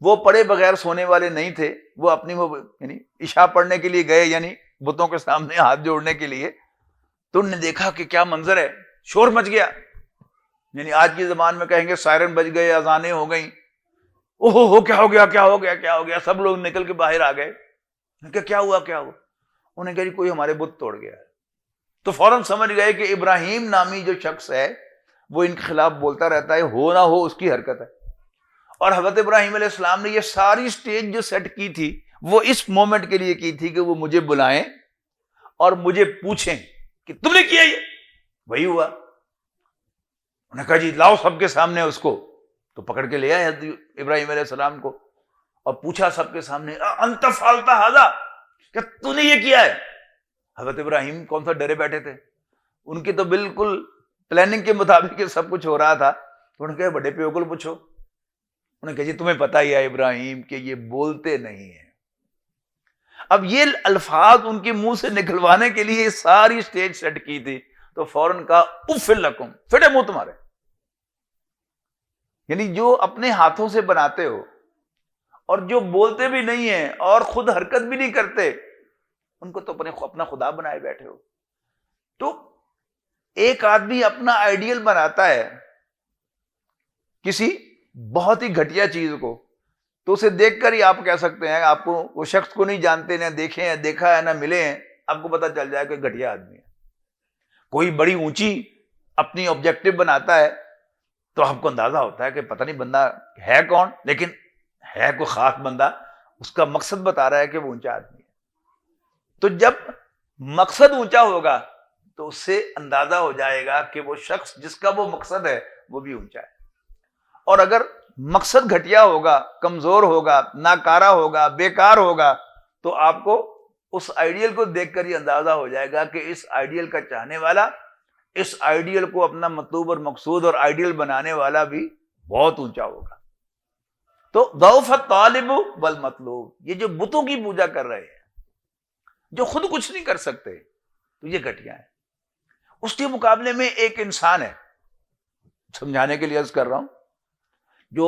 [SPEAKER 1] وہ پڑھے بغیر سونے والے نہیں تھے، وہ اپنی یعنی عشاء پڑھنے کے لیے گئے، یعنی بتوں کے سامنے ہاتھ جوڑنے کے لیے۔ تو انہوں نے دیکھا کہ کیا منظر ہے، شور مچ گیا، یعنی آج کی زبان میں کہیں گے سائرن بج گئے، اذانیں ہو گئیں، اوہ ہو کیا ہو گیا، کیا ہو گیا، کیا ہو گیا، سب لوگ نکل کے باہر آ گئے کہ کیا ہوا کیا ہوا؟ انہیں کہا جی کوئی ہمارے بت توڑ گیا ہے۔ تو فوراً سمجھ گئے کہ ابراہیم نامی جو شخص ہے وہ ان کے خلاف بولتا رہتا ہے، ہو نہ ہو اس کی حرکت ہے۔ اور حضرت ابراہیم علیہ السلام نے یہ ساری سٹیج جو سیٹ کی تھی وہ اس مومنٹ کے لیے کی تھی کہ وہ مجھے بلائیں اور مجھے پوچھیں کہ تم نے کیا یہ؟ وہی ہوا۔ انہوں نے کہا جی لاؤ سب کے سامنے اس کو، تو پکڑ کے لے آئے حضرت ابراہیم علیہ السلام کو اور پوچھا سب کے سامنے، انت فعلت ھذا، کہ تو نے یہ کیا ہے؟ حضرت ابراہیم کون سا ڈرے بیٹھے تھے، ان کی تو بالکل پلاننگ کے مطابق یہ سب کچھ ہو رہا تھا۔ تو انہوں نے کہا بڑے پیو کو پوچھو۔ انہوں نے کہا جی تمہیں پتہ ہی ہے ابراہیم کہ یہ بولتے نہیں ہیں۔ اب یہ الفاظ ان کے منہ سے نکلوانے کے لیے ساری سٹیج سیٹ کی تھی، تو فوراً کہا اف لکم، پھٹے منہ تمہارے۔ یعنی جو اپنے ہاتھوں سے بناتے ہو اور جو بولتے بھی نہیں ہیں اور خود حرکت بھی نہیں کرتے، ان کو تو اپنا خدا بنائے بیٹھے ہو۔ تو ایک آدمی اپنا آئیڈیل بناتا ہے کسی بہت ہی گھٹیا چیز کو، تو اسے دیکھ کر ہی آپ کہہ سکتے ہیں، آپ کو وہ شخص کو نہیں جانتے، نہ دیکھے ہیں، دیکھا ہے نہ ملے ہیں، آپ کو پتہ چل جائے کہ گھٹیا آدمی ہے۔ کوئی بڑی اونچی اپنی آبجیکٹو بناتا ہے تو آپ کو اندازہ ہوتا ہے کہ پتہ نہیں بندہ ہے کون، لیکن ہے کوئی خاص بندہ، اس کا مقصد بتا رہا ہے کہ وہ اونچا آدمی ہے۔ تو جب مقصد اونچا ہوگا تو اس سے اندازہ ہو جائے گا کہ وہ شخص جس کا وہ مقصد ہے وہ بھی اونچا ہے۔ اور اگر مقصد گھٹیا ہوگا، کمزور ہوگا، ناکارہ ہوگا، بیکار ہوگا، تو آپ کو اس آئیڈیل کو دیکھ کر ہی اندازہ ہو جائے گا کہ اس آئیڈیل کا چاہنے والا، اس آئیڈیل کو اپنا مطلوب اور مقصود اور آئیڈیل بنانے والا بھی بہت اونچا ہوگا۔ تو ضعف الطالب والمطلوب، یہ جو بتوں کی پوجا کر رہے ہیں، جو خود کچھ نہیں کر سکتے، تو یہ گھٹیا ہے۔ اس کے مقابلے میں ایک انسان ہے، سمجھانے کے لیے عرض کر رہا ہوں، جو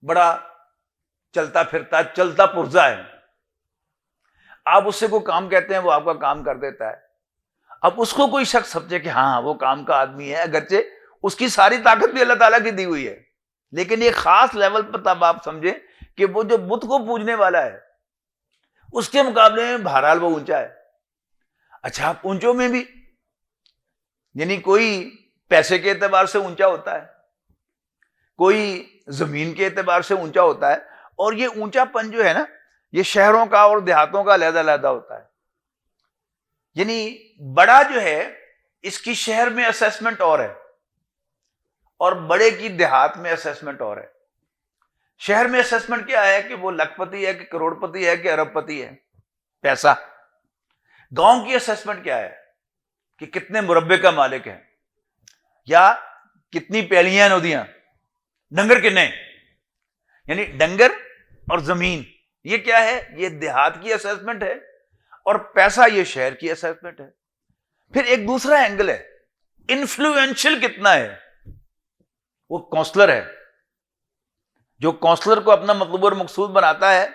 [SPEAKER 1] بڑا چلتا پھرتا، چلتا پرزا ہے۔ آپ اس سے کوئی کام کہتے ہیں، وہ آپ کا کام کر دیتا ہے۔ اب اس کو کوئی شخص سمجھے کہ ہاں وہ کام کا آدمی ہے، اگرچہ اس کی ساری طاقت بھی اللہ تعالیٰ کی دی ہوئی ہے، لیکن ایک خاص لیول پر تب آپ سمجھیں کہ وہ جو بت کو پوجنے والا ہے اس کے مقابلے میں بہرحال وہ اونچا ہے۔ اچھا، آپ اونچوں میں بھی، یعنی کوئی پیسے کے اعتبار سے اونچا ہوتا ہے، کوئی زمین کے اعتبار سے اونچا ہوتا ہے، اور یہ اونچا پن جو ہے نا، یہ شہروں کا اور دیہاتوں کا علیحدہ علیحدہ ہوتا ہے۔ یعنی بڑا جو ہے اس کی شہر میں اسیسمنٹ اور ہے، اور بڑے کی دیہات میں اسیسمنٹ اور ہے۔ شہر میں اسیسمنٹ کیا ہے کہ وہ لاکھ پتی ہے کہ کروڑ پتی ہے کہ ارب پتی ہے، پیسہ۔ گاؤں کی اسیسمنٹ کیا ہے کہ کتنے مربے کا مالک ہے، یا کتنی پیلیاں ندیاں، ڈنگر کتنے، یعنی ڈنگر اور زمین یہ کیا ہے؟ یہ دیہات کی اسیسمنٹ ہے، اور پیسہ یہ شہر کی اسیسمنٹ ہے۔ پھر ایک دوسرا اینگل ہے، انفلوئنشل کتنا ہے؟ وہ کونسلر ہے، جو کونسلر کو اپنا مطلوب اور مقصود بناتا ہے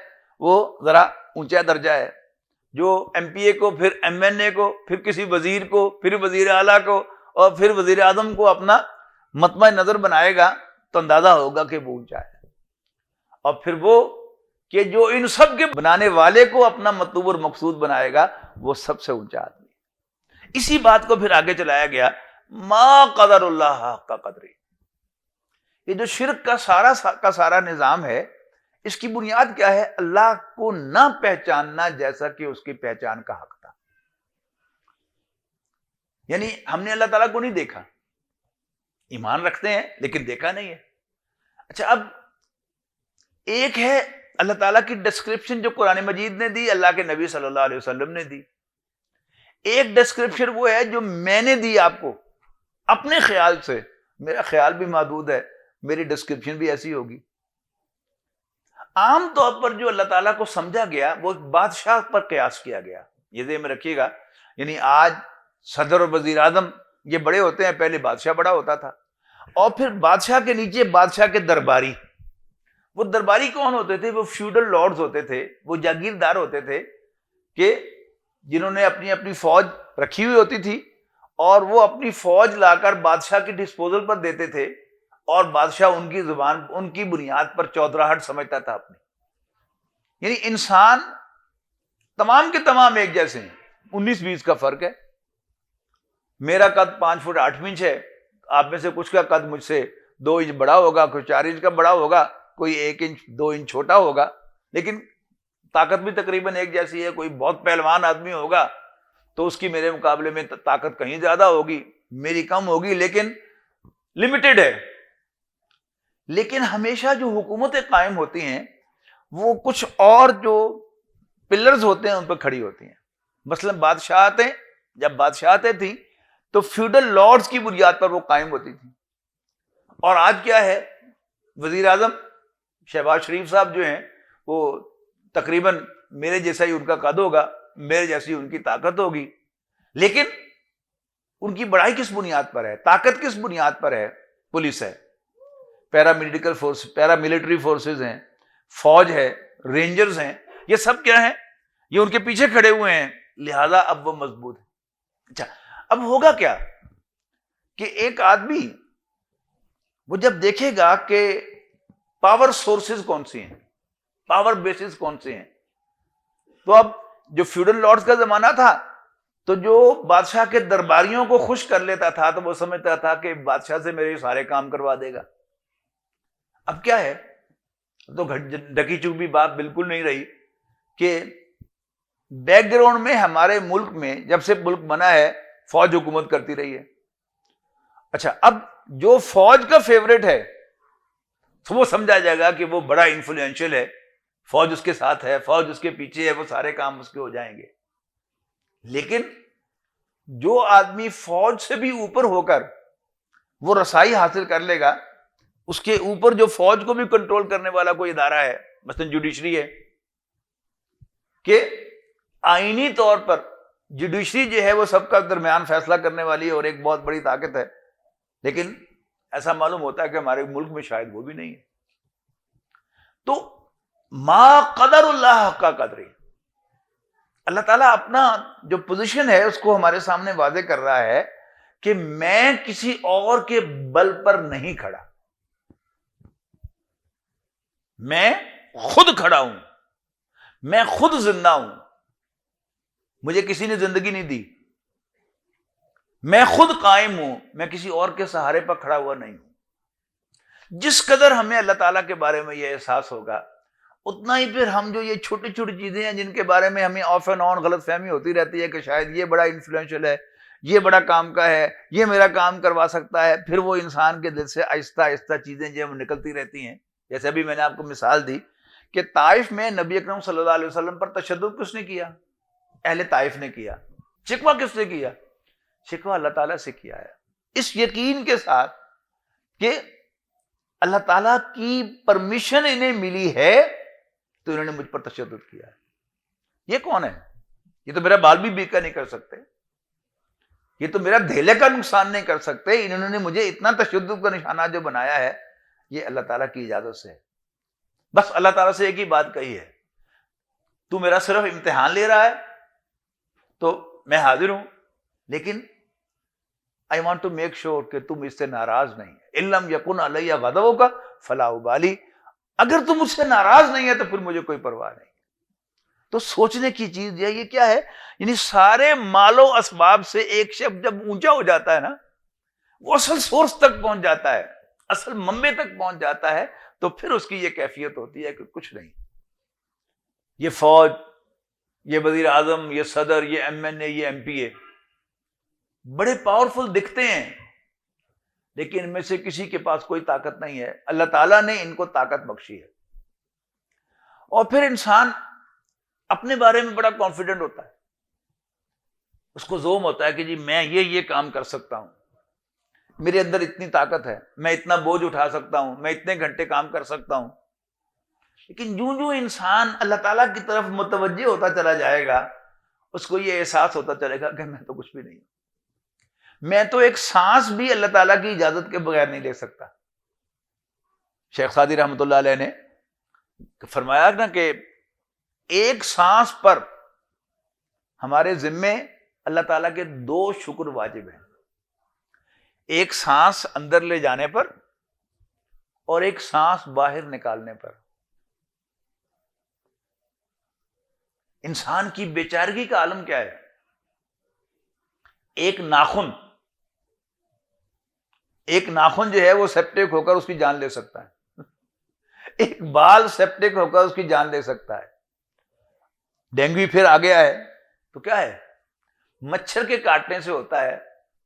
[SPEAKER 1] وہ ذرا اونچا درجہ ہے، جو ایم پی اے کو، پھر ایم این اے کو، پھر کسی وزیر کو، پھر وزیر اعلیٰ کو، اور پھر وزیر اعظم کو اپنا مطمع نظر بنائے گا تو اندازہ ہوگا کہ وہ اونچا ہے۔ اور پھر وہ کہ جو ان سب کے بنانے والے کو اپنا مطلوب اور مقصود بنائے گا وہ سب سے اونچا آدمی ہے۔ اسی بات کو پھر آگے چلایا گیا، ما قدر اللہ حق قدری۔ یہ جو شرک کا سارا نظام ہے، اس کی بنیاد کیا ہے؟ اللہ کو نہ پہچاننا جیسا کہ اس کی پہچان کا حق تھا۔ یعنی ہم نے اللہ تعالیٰ کو نہیں دیکھا، ایمان رکھتے ہیں لیکن دیکھا نہیں ہے۔ اچھا، اب ایک ہے اللہ تعالیٰ کی ڈسکرپشن جو قرآن مجید نے دی، اللہ کے نبی صلی اللہ علیہ وسلم نے دی۔ ایک ڈسکرپشن وہ ہے جو میں نے دی آپ کو اپنے خیال سے، میرا خیال بھی محدود ہے، میری ڈسکرپشن بھی ایسی ہوگی۔ عام طور پر جو اللہ تعالیٰ کو سمجھا گیا وہ بادشاہ پر قیاس کیا گیا، یہ ذہن میں رکھیے گا۔ یعنی آج صدر اور وزیر اعظم یہ بڑے ہوتے ہیں، پہلے بادشاہ بڑا ہوتا تھا، اور پھر بادشاہ کے نیچے بادشاہ کے درباری۔ وہ درباری کون ہوتے تھے؟ وہ فیوڈل لارڈز ہوتے تھے، وہ جاگیردار ہوتے تھے کہ جنہوں نے اپنی اپنی فوج رکھی ہوئی ہوتی تھی، اور وہ اپنی فوج لا کر بادشاہ کی ڈسپوزل پر دیتے تھے، اور بادشاہ ان کی زبان، ان کی بنیاد پر چودراہٹ سمجھتا تھا اپنی۔ یعنی انسان تمام کے تمام ایک جیسے ہیں، 19-20 کا فرق ہے۔ میرا قد 5 فٹ 8 انچ ہے، آپ میں سے کچھ کا قد مجھ سے 2 انچ بڑا ہوگا، کوئی 4 انچ کا بڑا ہوگا، کوئی 1 انچ 2 انچ چھوٹا ہوگا، لیکن طاقت بھی تقریباً ایک جیسی ہے۔ کوئی بہت پہلوان آدمی ہوگا تو اس کی میرے مقابلے میں طاقت کہیں زیادہ ہوگی، میری کم ہوگی، لیکن لمیٹڈ ہے۔ لیکن ہمیشہ جو حکومتیں قائم ہوتی ہیں وہ کچھ اور جو پلرز ہوتے ہیں ان پہ کھڑی ہوتی ہیں۔ مثلا بادشاہتیں، جب بادشاہتیں تھیں تو فیوڈل لارڈز کی بنیاد پر وہ قائم ہوتی تھیں، اور آج کیا ہے؟ وزیر اعظم شہباز شریف صاحب جو ہیں وہ تقریباً میرے جیسا ہی ان کا قد ہوگا، میرے جیسی ان کی طاقت ہوگی، لیکن ان کی بڑائی کس بنیاد پر ہے؟ طاقت کس بنیاد پر ہے؟ پولیس ہے، پیراملٹری فورسز ہیں، فوج ہے، رینجرز ہیں، یہ سب کیا ہیں؟ یہ ان کے پیچھے کھڑے ہوئے ہیں، لہذا اب وہ مضبوط ہے۔ اچھا، اب ہوگا کیا کہ ایک آدمی وہ جب دیکھے گا کہ پاور سورسز کون سی ہیں، پاور بیسز کون سے ہیں، تو اب جو فیوڈل لارڈز کا زمانہ تھا تو جو بادشاہ کے درباریوں کو خوش کر لیتا تھا تو وہ سمجھتا تھا کہ بادشاہ سے میرے سارے کام کروا دے گا۔ اب کیا ہے؟ تو ڈکی چوبی بات بالکل نہیں رہی کہ بیک گراؤنڈ میں ہمارے ملک میں جب سے ملک بنا ہے فوج حکومت کرتی رہی ہے۔ اچھا، اب جو فوج کا فیوریٹ ہے تو وہ سمجھا جائے گا کہ وہ بڑا انفلوئنشل ہے، فوج اس کے ساتھ ہے، فوج اس کے پیچھے ہے، وہ سارے کام اس کے ہو جائیں گے۔ لیکن جو آدمی فوج سے بھی اوپر ہو کر وہ رسائی حاصل کر لے گا، اس کے اوپر جو فوج کو بھی کنٹرول کرنے والا کوئی ادارہ ہے، مثلا جوڈیشری ہے، کہ آئینی طور پر جوڈیشری جو ہے وہ سب کا درمیان فیصلہ کرنے والی ہے اور ایک بہت بڑی طاقت ہے، لیکن ایسا معلوم ہوتا ہے کہ ہمارے ملک میں شاید وہ بھی نہیں ہے۔ تو ما قدر اللہ حق قدری، اللہ تعالیٰ اپنا جو پوزیشن ہے اس کو ہمارے سامنے واضح کر رہا ہے کہ میں کسی اور کے بل پر نہیں کھڑا، میں خود کھڑا ہوں، میں خود زندہ ہوں، مجھے کسی نے زندگی نہیں دی، میں خود قائم ہوں، میں کسی اور کے سہارے پر کھڑا ہوا نہیں ہوں۔ جس قدر ہمیں اللہ تعالیٰ کے بارے میں یہ احساس ہوگا، اتنا ہی پھر ہم جو یہ چھوٹی چھوٹی چیزیں ہیں جن کے بارے میں ہمیں آف اینڈ آن غلط فہمی ہوتی رہتی ہے کہ شاید یہ بڑا انفلوئنشل ہے، یہ بڑا کام کا ہے، یہ میرا کام کروا سکتا ہے، پھر وہ انسان کے دل سے آہستہ آہستہ چیزیں جو نکلتی رہتی ہیں۔ جیسے ابھی میں نے آپ کو مثال دی کہ طائف میں نبی اکرم صلی اللہ علیہ وسلم پر تشدد کس نے کیا؟ اہل طائف نے کیا۔ شکوہ کس نے کیا؟ شکوہ اللہ تعالیٰ سے کیا ہے، اس یقین کے ساتھ کہ اللہ تعالیٰ کی پرمیشن انہیں ملی ہے تو انہوں نے مجھ پر تشدد کیا ہے. یہ کون ہے؟ یہ تو میرا بال بھی بیکا نہیں کر سکتے, یہ تو میرا دھیلے کا نقصان نہیں کر سکتے, انہوں نے مجھے اتنا تشدد کا نشانہ جو بنایا ہے یہ اللہ تعالیٰ کی اجازت سے ہے. بس اللہ تعالیٰ سے ایک ہی بات کہی ہے, تو میرا صرف امتحان لے رہا ہے تو میں حاضر ہوں, لیکن I want to make sure کہ تم اس سے ناراض نہیں ہے. ان لم یکن علی غضبک فلا ابالی, اگر تم مجھ سے ناراض نہیں ہے تو پھر مجھے کوئی پرواہ نہیں. تو سوچنے کی چیز یہ کیا ہے, یعنی سارے مال و اسباب سے ایک شخص جب اونچا ہو جاتا ہے نا, وہ اصل سورس تک پہنچ جاتا ہے, اصل منبع تک پہنچ جاتا ہے, تو پھر اس کی یہ کیفیت ہوتی ہے کہ کچھ نہیں, یہ فوج, یہ وزیر اعظم, یہ صدر, یہ MNA, یہ MP بڑے پاورفل دکھتے ہیں, لیکن ان میں سے کسی کے پاس کوئی طاقت نہیں ہے. اللہ تعالیٰ نے ان کو طاقت بخشی ہے. اور پھر انسان اپنے بارے میں بڑا کانفیڈنٹ ہوتا ہے, اس کو زوم ہوتا ہے کہ جی میں یہ کام کر سکتا ہوں, میرے اندر اتنی طاقت ہے, میں اتنا بوجھ اٹھا سکتا ہوں, میں اتنے گھنٹے کام کر سکتا ہوں. لیکن جو انسان اللہ تعالیٰ کی طرف متوجہ ہوتا چلا جائے گا, اس کو یہ احساس ہوتا چلے گا کہ میں تو کچھ بھی نہیں ہوں, میں تو ایک سانس بھی اللہ تعالیٰ کی اجازت کے بغیر نہیں لے سکتا. شیخ سعدی رحمۃ اللہ علیہ نے فرمایا نا کہ ایک سانس پر ہمارے ذمے اللہ تعالیٰ کے 2 شکر واجب ہیں, ایک سانس اندر لے جانے پر اور ایک سانس باہر نکالنے پر. انسان کی بیچارگی کا عالم کیا ہے, ایک ناخن جو ہے وہ سیپٹک ہو کر اس کی جان لے سکتا ہے, ایک بال سیپٹک ہو کر اس کی جان لے سکتا ہے. ڈینگو پھر آ گیا ہے تو کیا ہے, مچھر کے کاٹنے سے ہوتا ہے,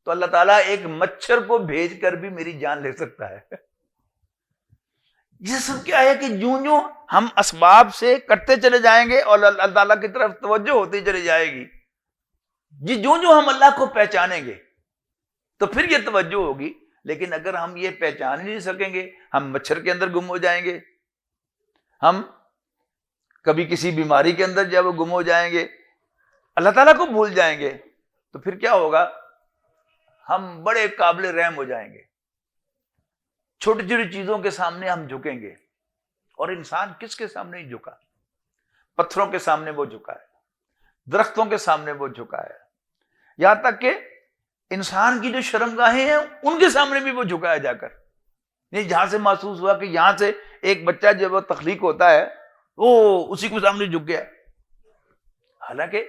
[SPEAKER 1] تو اللہ تعالیٰ ایک مچھر کو بھیج کر بھی میری جان لے سکتا ہے. یہ سب کیا ہے کہ جو ہم اسباب سے کٹتے چلے جائیں گے اور اللہ تعالیٰ کی طرف توجہ ہوتی چلی جائے گی, جی جو ہم اللہ کو پہچانیں گے تو پھر یہ توجہ ہوگی. لیکن اگر ہم یہ پہچان ہی نہیں سکیں گے, ہم مچھر کے اندر گم ہو جائیں گے, ہم کبھی کسی بیماری کے اندر جب گم ہو جائیں گے, اللہ تعالیٰ کو بھول جائیں گے, تو پھر کیا ہوگا, ہم بڑے قابل رحم ہو جائیں گے, چھوٹی چھوٹی چیزوں کے سامنے ہم جھکیں گے. اور انسان کس کے سامنے ہی جھکا, پتھروں کے سامنے وہ جھکا ہے, درختوں کے سامنے وہ جھکا ہے, یہاں تک کہ انسان کی جو شرمگاہیں ہیں ان کے سامنے بھی وہ جھکا ہے جا کر. نہیں, جہاں سے محسوس ہوا کہ یہاں سے ایک بچہ جب وہ تخلیق ہوتا ہے وہ اسی کے سامنے جھک گیا, حالانکہ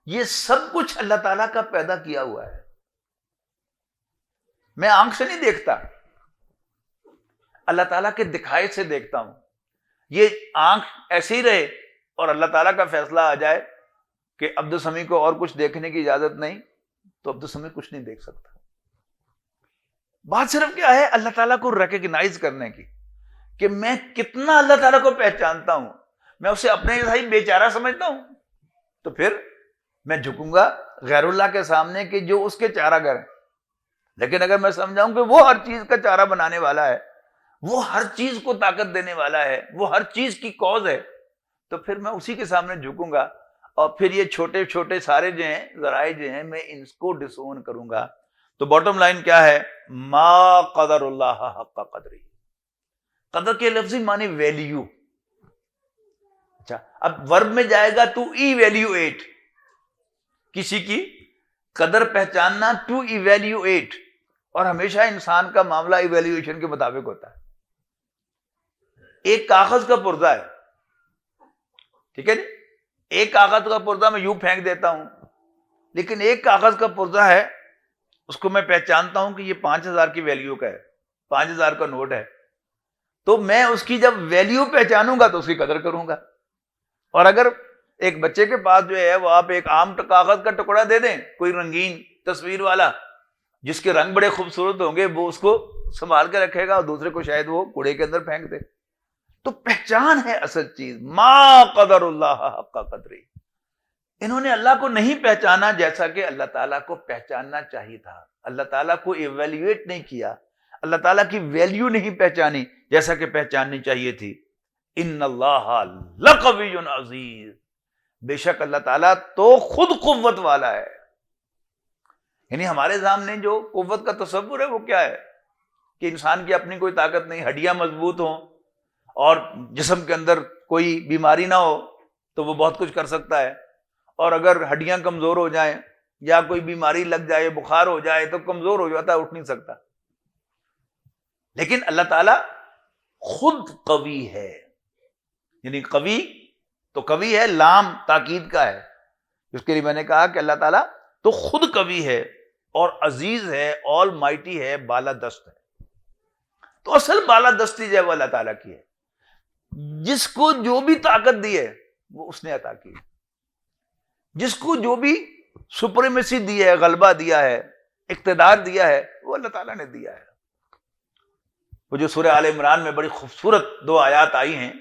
[SPEAKER 1] یہ سب کچھ اللہ تعالیٰ کا پیدا کیا ہوا ہے. میں آنکھ سے نہیں دیکھتا, اللہ تعالیٰ کے دکھائے سے دیکھتا ہوں. یہ آنکھ ایسے ہی رہے اور اللہ تعالیٰ کا فیصلہ آ جائے کہ عبدالسمیع کو اور کچھ دیکھنے کی اجازت نہیں, تو عبدالسمیع کچھ نہیں دیکھ سکتا. بات صرف کیا ہے, اللہ تعالیٰ کو ریکگنائز کرنے کی کہ میں کتنا اللہ تعالیٰ کو پہچانتا ہوں. میں اسے اپنے جیسا ہی بیچارہ سمجھتا ہوں, تو پھر میں جھکوں گا غیر اللہ کے سامنے کہ جو اس کے چارہ گر ہیں. لیکن اگر میں سمجھاؤں کہ وہ ہر چیز کا چارہ بنانے والا ہے, وہ ہر چیز کو طاقت دینے والا ہے, وہ ہر چیز کی کوز ہے, تو پھر میں اسی کے سامنے جھکوں گا. اور پھر یہ چھوٹے چھوٹے سارے جو ہیں ذرائع جو ہیں میں ان کو ڈس اون کروں گا. تو باٹم لائن کیا ہے, ما قدر اللہ حق قدری. قدر کے لفظی معنی ویلیو. اچھا, اب ورب میں جائے گا ٹو ایویلیویٹ, کسی کی قدر پہچاننا, ٹو ایویلیویٹ. اور ہمیشہ انسان کا معاملہ ایویلیویشن کے مطابق ہوتا ہے. ایک کاغذ کا پرزہ ہے, ٹھیک ہے جی, ایک کاغذ کا پرزہ میں یوں پھینک دیتا ہوں, لیکن ایک کاغذ کا پرزہ ہے اس کو میں پہچانتا ہوں کہ یہ 5,000 کی ویلیو کا ہے, 5,000 کا نوٹ ہے, تو میں اس کی جب ویلیو پہچانوں گا تو اس کی قدر کروں گا. اور اگر ایک بچے کے پاس جو ہے وہ آپ ایک عام کاغذ کا ٹکڑا دے دیں, کوئی رنگین تصویر والا جس کے رنگ بڑے خوبصورت ہوں گے, وہ اس کو سنبھال کے رکھے گا اور دوسرے کو شاید وہ کوڑے کے اندر پھینک دے. تو پہچان ہے اصل چیز. ما قدر اللہ حق قدری. انہوں نے اللہ کو نہیں پہچانا جیسا کہ اللہ تعالیٰ کو پہچاننا چاہیے تھا. اللہ تعالیٰ کو ایویلیویٹ نہیں کیا, اللہ تعالیٰ کی ویلیو نہیں پہچانی جیسا کہ پہچاننی چاہیے تھی. ان اللہ لقوی عزیز، بے شک اللہ تعالیٰ تو خود قوت والا ہے. یعنی ہمارے سامنے جو قوت کا تصور ہے وہ کیا ہے کہ انسان کی اپنی کوئی طاقت نہیں، ہڈیاں مضبوط ہوں اور جسم کے اندر کوئی بیماری نہ ہو تو وہ بہت کچھ کر سکتا ہے، اور اگر ہڈیاں کمزور ہو جائیں یا کوئی بیماری لگ جائے، بخار ہو جائے تو کمزور ہو جاتا ہے، اٹھ نہیں سکتا. لیکن اللہ تعالیٰ خود قوی ہے. یعنی قوی تو قوی ہے، لام تاکید کا ہے، اس کے لیے میں نے کہا کہ اللہ تعالیٰ تو خود قوی ہے اور عزیز ہے، آل مائٹی ہے، بالادست ہے. تو اصل بالادستی جو ہے وہ اللہ تعالیٰ کی ہے. جس کو جو بھی طاقت دی ہے وہ اس نے عطا کی ہے، جس کو جو بھی سپریمیسی دی ہے، غلبہ دیا ہے، اقتدار دیا ہے، وہ اللہ تعالیٰ نے دیا ہے. وہ جو سورہ آل عمران میں بڑی خوبصورت 2 آیات آئی ہیں،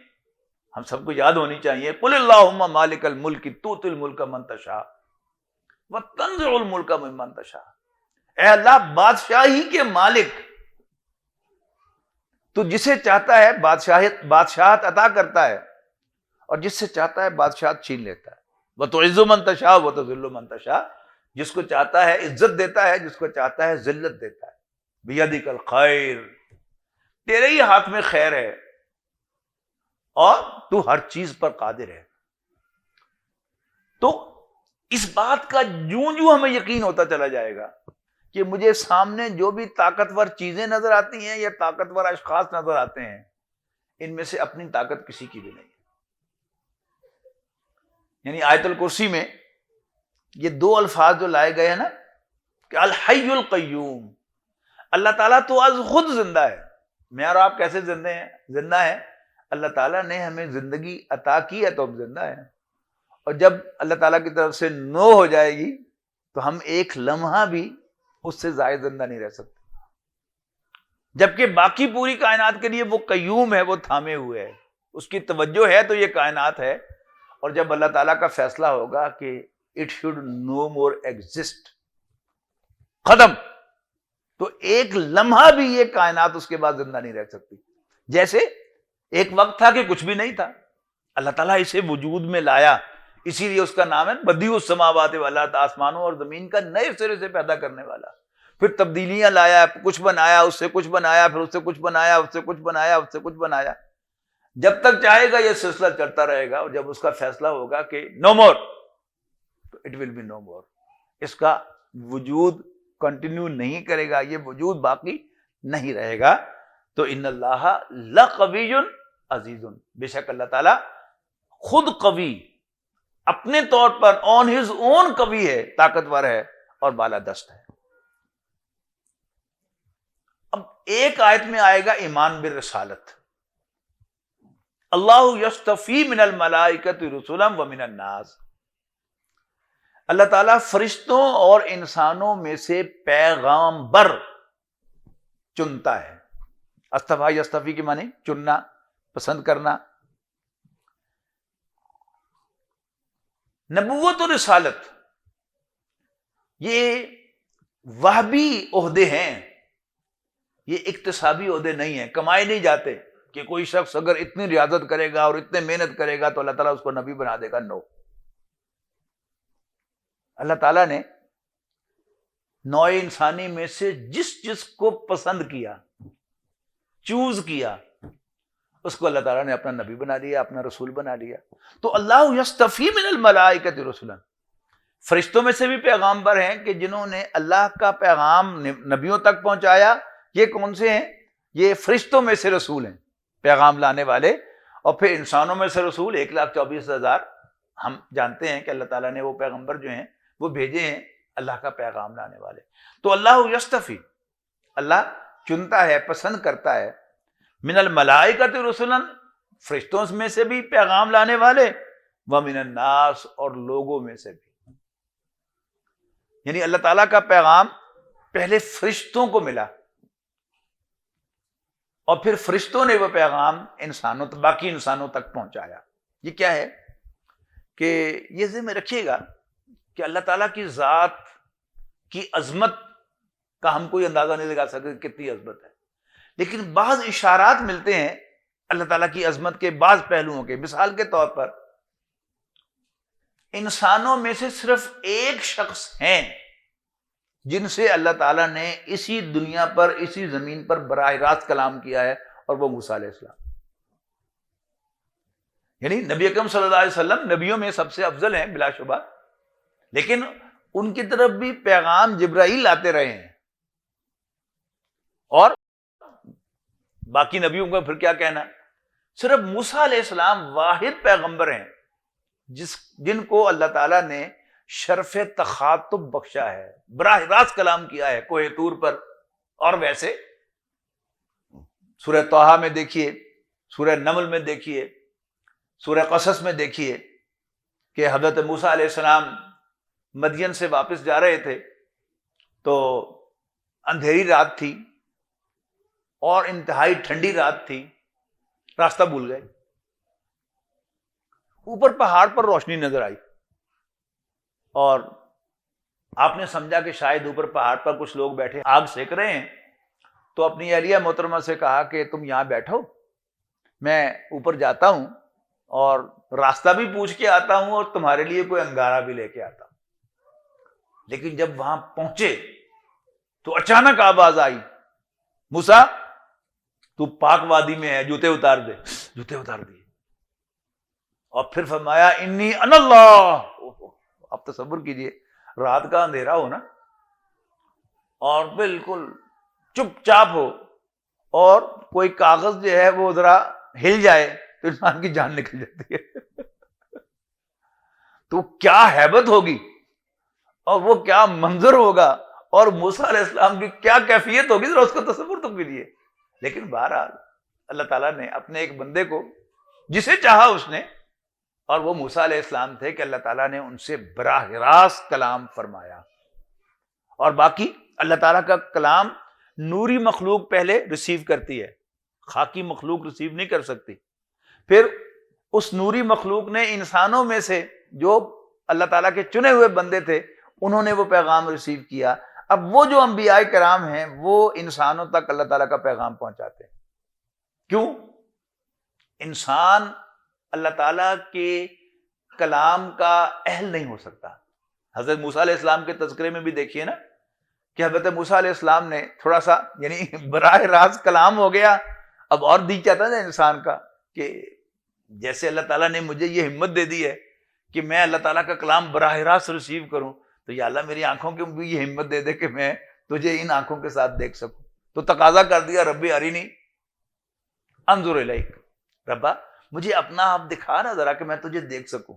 [SPEAKER 1] ہم سب کو یاد ہونی چاہیے. قل اللہم مالک الملک تؤتی الملک من تشاء وتنزع الملک ممن تشاء. اے اللہ بادشاہی کے مالک، تو جسے چاہتا ہے بادشاہت عطا کرتا ہے اور جس سے چاہتا ہے بادشاہت چھین لیتا ہے. وتعز من تشاء وتذل من تشاء. جس کو چاہتا ہے عزت دیتا ہے، جس کو چاہتا ہے ذلت دیتا ہے. بیدک الخیر، تیرے ہی ہاتھ میں خیر ہے اور تو ہر چیز پر قادر ہے. تو اس بات کا جوں ہمیں یقین ہوتا چلا جائے گا کہ مجھے سامنے جو بھی طاقتور چیزیں نظر آتی ہیں یا طاقتور اشخاص نظر آتے ہیں، ان میں سے اپنی طاقت کسی کی بھی نہیں ہے. یعنی آیت الکرسی میں یہ 2 الفاظ جو لائے گئے ہیں نا کہ الحی القیوم، اللہ تعالیٰ تو آج خود زندہ ہے. میں اور آپ کیسے زندہ ہیں؟ اللہ تعالیٰ نے ہمیں زندگی عطا کی ہے تو ہم زندہ ہیں، اور جب اللہ تعالیٰ کی طرف سے نو ہو جائے گی تو ہم ایک لمحہ بھی اس سے زائد زندہ نہیں رہ سکتے. جبکہ باقی پوری کائنات کے لیے وہ قیوم ہے، وہ تھامے ہوئے ہے، اس کی توجہ ہے تو یہ کائنات ہے. اور جب اللہ تعالیٰ کا فیصلہ ہوگا کہ it should no more exist, ختم، تو ایک لمحہ بھی یہ کائنات اس کے بعد زندہ نہیں رہ سکتی. جیسے ایک وقت تھا کہ کچھ بھی نہیں تھا، اللہ تعالیٰ اسے وجود میں لایا، اسی لیے اس کا نام ہے بدیع السماوات والارض، آسمانوں اور زمین کا نئے سرے سے پیدا کرنے والا. پھر تبدیلیاں لایا، کچھ بنایا، اس سے کچھ بنایا، پھر اس سے کچھ بنایا، اس سے کچھ بنایا، اس سے کچھ بنایا. جب تک چاہے گا یہ سلسلہ چلتا رہے گا، اور جب اس کا فیصلہ ہوگا کہ نو مور تو اٹ ول بی نو مور. اس کا وجود کنٹینیو نہیں کرے گا، یہ وجود باقی نہیں رہے گا. تو ان اللہ لقوی عزیز، بے شک اللہ تعالیٰ خود قوی، اپنے طور پر آن ہز اون قوی ہے، طاقتور ہے اور بالادست ہے. اب ایک آیت میں آئے گا ایمان بالرسالت. اللہ یصطفی من الملائکۃ رسلا ومن الناس. اللہ تعالیٰ فرشتوں اور انسانوں میں سے پیغامبر چنتا ہے. استفا یستفی کے معنی چننا، پسند کرنا. نبوت و رسالت یہ وہبی عہدے ہیں، یہ اکتسابی عہدے نہیں ہیں، کمائے نہیں جاتے کہ کوئی شخص اگر اتنی ریاضت کرے گا اور اتنے محنت کرے گا تو اللہ تعالیٰ اس کو نبی بنا دے گا. نو، اللہ تعالیٰ نے نوع انسانی میں سے جس کو پسند کیا، چوز کیا، اس کو اللہ تعالیٰ نے اپنا نبی بنا دیا، اپنا رسول بنا دیا. تو اللہ یصطفی من الملائکۃ رسلا، فرشتوں میں سے بھی پیغامبر ہیں کہ جنہوں نے اللہ کا پیغام نبیوں تک پہنچایا. یہ کون سے ہیں؟ یہ فرشتوں میں سے رسول ہیں، پیغام لانے والے. اور پھر انسانوں میں سے رسول 1,24,000 ہم جانتے ہیں کہ اللہ تعالیٰ نے وہ پیغمبر جو ہیں وہ بھیجے ہیں اللہ کا پیغام لانے والے. تو اللہ یصطفی، اللہ چنتا ہے، پسند کرتا ہے، من الملائکۃ رسلا، فرشتوں میں سے بھی پیغام لانے والے، ومن الناس، اور لوگوں میں سے بھی. یعنی اللہ تعالیٰ کا پیغام پہلے فرشتوں کو ملا اور پھر فرشتوں نے وہ پیغام باقی انسانوں تک پہنچایا. یہ کیا ہے کہ یہ ذہن میں رکھیے گا کہ اللہ تعالیٰ کی ذات کی عظمت کا ہم کوئی اندازہ نہیں لگا سکتے کتنی عظمت ہے، لیکن بعض اشارات ملتے ہیں اللہ تعالیٰ کی عظمت کے بعض پہلوؤں کے. مثال کے طور پر انسانوں میں سے صرف ایک شخص ہیں جن سے اللہ تعالیٰ نے اسی دنیا پر، اسی زمین پر براہ راست کلام کیا ہے، اور وہ موسیٰ علیہ السلام. یعنی نبی اکرم صلی اللہ علیہ وسلم نبیوں میں سب سے افضل ہیں بلا شبہ، لیکن ان کی طرف بھی پیغام جبرائیل آتے رہے ہیں، اور باقی نبیوں کا پھر کیا کہنا. صرف موسیٰ علیہ السلام واحد پیغمبر ہیں جن کو اللہ تعالیٰ نے شرف تخاطب بخشا ہے، براہ راست کلام کیا ہے کوہ طور پر. اور ویسے سورہ طٰہٰ میں دیکھیے، سورہ نمل میں دیکھیے، سورہ قصص میں دیکھیے کہ حضرت موسیٰ علیہ السلام مدین سے واپس جا رہے تھے تو اندھیری رات تھی اور انتہائی ٹھنڈی رات تھی، راستہ بھول گئے. اوپر پہاڑ پر روشنی نظر آئی اور آپ نے سمجھا کہ شاید اوپر پہاڑ پر کچھ لوگ بیٹھے آگ سیک رہے ہیں، تو اپنی اہلیہ محترمہ سے کہا کہ تم یہاں بیٹھو، میں اوپر جاتا ہوں اور راستہ بھی پوچھ کے آتا ہوں اور تمہارے لیے کوئی انگارہ بھی لے کے آتا ہوں. لیکن جب وہاں پہنچے تو اچانک آواز آئی، موسیٰ تو پاک وادی میں ہے، جوتے اتار دے. جوتے اتار دیے اور پھر فرمایا انی انا اللہ. آپ تصور کیجئے رات کا اندھیرا ہو نا، اور بالکل چپ چاپ ہو، اور کوئی کاغذ جو ہے وہ ذرا ہل جائے تو انسان کی جان نکل جاتی ہے. تو کیا ہیبت ہوگی اور وہ کیا منظر ہوگا، اور موسیٰ علیہ السلام کی کیا کیفیت ہوگی، ذرا اس کا تصور تو کیجیے. لیکن بہرحال اللہ تعالیٰ نے اپنے ایک بندے کو جسے چاہا اس نے، اور وہ موسیٰ علیہ السلام تھے کہ اللہ تعالیٰ نے ان سے براہ راست کلام فرمایا. اور باقی اللہ تعالیٰ کا کلام نوری مخلوق پہلے ریسیو کرتی ہے، خاکی مخلوق ریسیو نہیں کر سکتی. پھر اس نوری مخلوق نے انسانوں میں سے جو اللہ تعالیٰ کے چنے ہوئے بندے تھے انہوں نے وہ پیغام ریسیو کیا. اب وہ جو انبیاء کرام ہیں وہ انسانوں تک اللہ تعالیٰ کا پیغام پہنچاتے ہیں. کیوں؟ انسان اللہ تعالیٰ کے کلام کا اہل نہیں ہو سکتا. حضرت موسیٰ علیہ السلام کے تذکرے میں بھی دیکھیے نا کہ حضرت موسیٰ علیہ السلام نے تھوڑا سا، یعنی براہ راست کلام ہو گیا. اب اور دی چاہتا نا انسان کا کہ جیسے اللہ تعالیٰ نے مجھے یہ ہمت دے دی ہے کہ میں اللہ تعالیٰ کا کلام براہ راست ریسیو کروں، تو یا اللہ میری آنکھوں کی بھی یہ ہمت دے دے کہ میں تجھے ان آنکھوں کے ساتھ دیکھ سکوں. تو تقاضا کر دیا ربی ارینی انظر الیک، ربا مجھے اپنا آپ دکھا نا ذرا کہ میں تجھے دیکھ سکوں.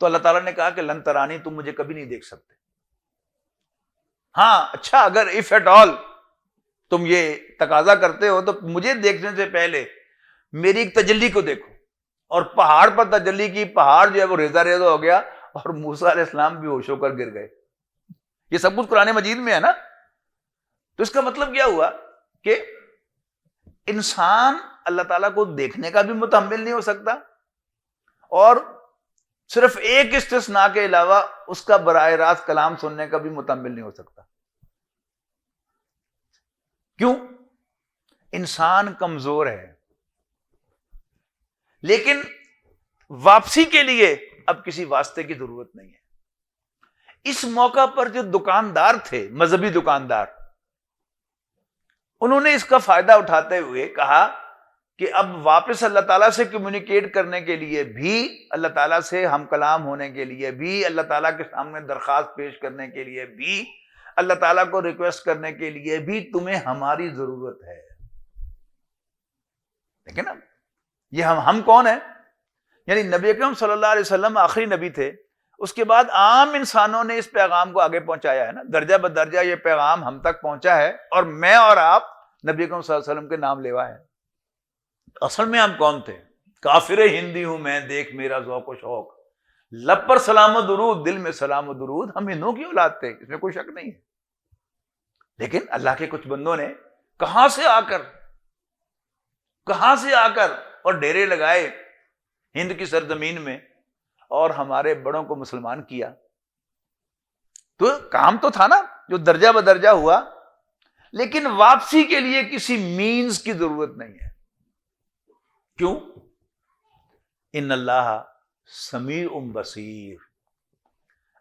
[SPEAKER 1] تو اللہ تعالیٰ نے کہا کہ لن ترانی، تم مجھے کبھی نہیں دیکھ سکتے. ہاں اچھا، اگر اف ایٹ آل تم یہ تقاضا کرتے ہو تو مجھے دیکھنے سے پہلے میری ایک تجلی کو دیکھو. اور پہاڑ پر تجلی کی، پہاڑ جو ہے وہ ریزہ ریزہ ہو گیا اور موسیٰ علیہ السلام بھی ہوش ہو کر گر گئے. یہ سب کچھ قرآن مجید میں ہے نا. تو اس کا مطلب کیا ہوا کہ انسان اللہ تعالیٰ کو دیکھنے کا بھی متحمل نہیں ہو سکتا، اور صرف ایک استثناء کے علاوہ اس کا براہ راست کلام سننے کا بھی متحمل نہیں ہو سکتا. کیوں؟ انسان کمزور ہے. لیکن واپسی کے لیے اب کسی واسطے کی ضرورت نہیں ہے. اس موقع پر جو دکاندار تھے، مذہبی دکاندار، انہوں نے اس کا فائدہ اٹھاتے ہوئے کہا کہ اب واپس اللہ تعالیٰ سے کمیونیکیٹ کرنے کے لیے بھی، اللہ تعالیٰ سے ہم کلام ہونے کے لیے بھی، اللہ تعالیٰ کے سامنے درخواست پیش کرنے کے لیے بھی، اللہ تعالیٰ کو ریکویسٹ کرنے کے لیے بھی تمہیں ہماری ضرورت ہے. لیکن اب یہ ہم کون ہیں؟ یعنی نبی اکرم صلی اللہ علیہ وسلم آخری نبی تھے، اس کے بعد عام انسانوں نے اس پیغام کو آگے پہنچایا ہے نا. درجہ بدرجہ یہ پیغام ہم تک پہنچا ہے، اور میں اور آپ نبی اکرم صلی اللہ علیہ وسلم کے نام لیوا ہے. اصل میں ہم کون تھے؟ کافر ہندی ہوں میں، دیکھ میرا ذوق و شوق، لب پر سلام و درود، دل میں سلام و درود. ہم ہندوؤں کی اولاد تھے، اس میں کوئی شک نہیں ہے. لیکن اللہ کے کچھ بندوں نے کہاں سے آ کر اور ڈیرے لگائے ہند کی سرزمین میں اور ہمارے بڑوں کو مسلمان کیا. تو کام تو تھا نا جو درجہ بدرجہ ہوا، لیکن واپسی کے لیے کسی مینز کی ضرورت نہیں ہے. کیوں؟ ان اللہ سمیع بصیر،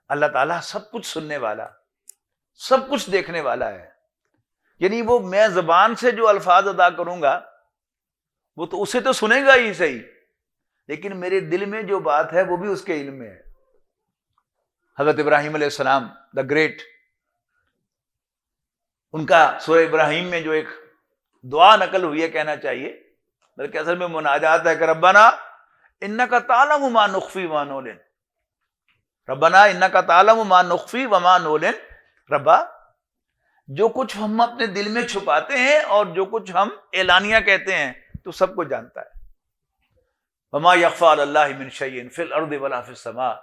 [SPEAKER 1] اللہ تعالیٰ سب کچھ سننے والا، سب کچھ دیکھنے والا ہے. یعنی وہ میں زبان سے جو الفاظ ادا کروں گا وہ تو اسے تو سنے گا ہی صحیح، لیکن میرے دل میں جو بات ہے وہ بھی اس کے علم میں ہے. حضرت ابراہیم علیہ السلام دا گریٹ، ان کا سورہ ابراہیم میں جو ایک دعا نقل ہوئی ہے، کہنا چاہیے بلکہ اصل میں مناجات ہے کہ ربنا انک تعلم ما نخفی وما نعلن، ربنا انک تعلم ما نخفی وما نعلن، ربا جو کچھ ہم اپنے دل میں چھپاتے ہیں اور جو کچھ ہم اعلانیہ کہتے ہیں تو سب کو جانتا ہے. وما یخفی علی اللہ من شیء فی الارض ولا فی السماء،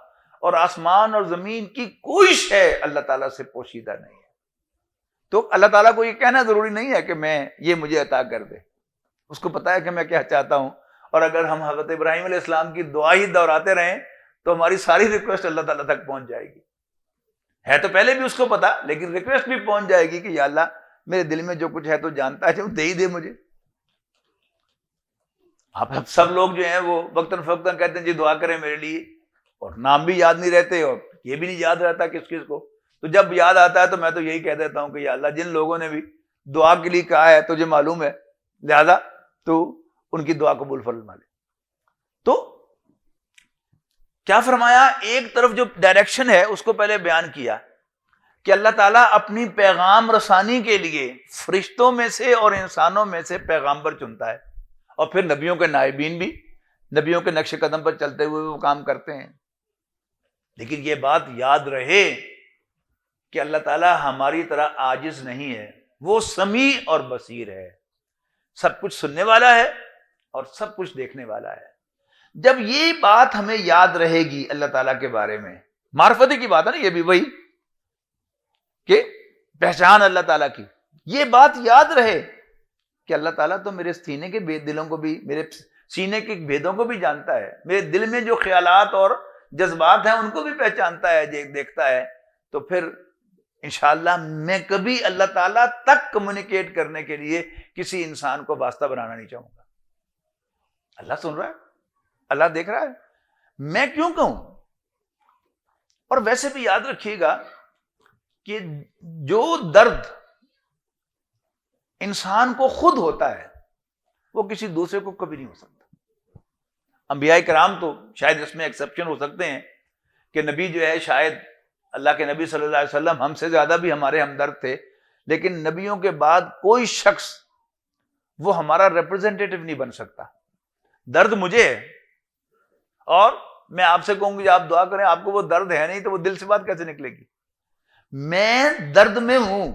[SPEAKER 1] اور آسمان اور زمین کی کوئی شے اللہ تعالیٰ سے پوشیدہ نہیں ہے. تو اللہ تعالیٰ کو یہ کہنا ضروری نہیں ہے کہ میں یہ مجھے عطا کر دے، اس کو پتا ہے کہ میں کیا چاہتا ہوں. اور اگر ہم حضرت ابراہیم علیہ السلام کی دعا ہی دہراتے رہیں تو ہماری ساری ریکویسٹ اللہ تعالیٰ تک پہنچ جائے گی. ہے تو پہلے بھی اس کو پتا، لیکن ریکویسٹ بھی پہنچ جائے گی کہ یا اللہ میرے دل میں جو کچھ ہے تو جانتا ہے، جو دے ہی دے مجھے. آپ سب لوگ جو ہیں وہ وقتاً فوقتاً کہتے ہیں جی دعا کریں میرے لیے، اور نام بھی یاد نہیں رہتے اور یہ بھی نہیں یاد رہتا کس کس کو. تو جب یاد آتا ہے تو میں تو یہی کہہ دیتا ہوں کہ یا اللہ جن لوگوں نے بھی دعا کے لیے کہا ہے تجھے معلوم ہے، لہذا تو ان کی دعا قبول فرما لے. تو کیا فرمایا؟ ایک طرف جو ڈائریکشن ہے اس کو پہلے بیان کیا کہ اللہ تعالیٰ اپنی پیغام رسانی کے لیے فرشتوں میں سے اور انسانوں میں سے پیغامبر چنتا ہے، اور پھر نبیوں کے نائبین بھی نبیوں کے نقش قدم پر چلتے ہوئے وہ کام کرتے ہیں. لیکن یہ بات یاد رہے کہ اللہ تعالیٰ ہماری طرح عاجز نہیں ہے، وہ سمیع اور بصیر ہے، سب کچھ سننے والا ہے اور سب کچھ دیکھنے والا ہے. جب یہ بات ہمیں یاد رہے گی اللہ تعالیٰ کے بارے میں، معرفت کی بات ہے نا یہ بھی، وہی کہ پہچان اللہ تعالیٰ کی، یہ بات یاد رہے کہ اللہ تعالیٰ تو میرے سینے کے دلوں کو بھی، میرے سینے کے بھیدوں کو بھی جانتا ہے، میرے دل میں جو خیالات اور جذبات ہیں ان کو بھی پہچانتا ہے، دیکھتا ہے. تو پھر انشاءاللہ میں کبھی اللہ تعالیٰ تک کمیونیکیٹ کرنے کے لیے کسی انسان کو واسطہ بنانا نہیں چاہوں گا. اللہ سن رہا ہے، اللہ دیکھ رہا ہے، میں کیوں کہوں. اور ویسے بھی یاد رکھیے گا کہ جو درد انسان کو خود ہوتا ہے وہ کسی دوسرے کو کبھی نہیں ہو سکتا. انبیاء کرام تو شاید اس میں ایکسیپشن ہو سکتے ہیں کہ نبی جو ہے، شاید اللہ کے نبی صلی اللہ علیہ وسلم ہم سے زیادہ بھی ہمارے ہمدرد تھے، لیکن نبیوں کے بعد کوئی شخص وہ ہمارا ریپرزینٹیٹو نہیں بن سکتا. درد مجھے ہے اور میں آپ سے کہوں گی آپ دعا کریں، آپ کو وہ درد ہے نہیں تو وہ دل سے بات کیسے نکلے گی؟ میں درد میں ہوں،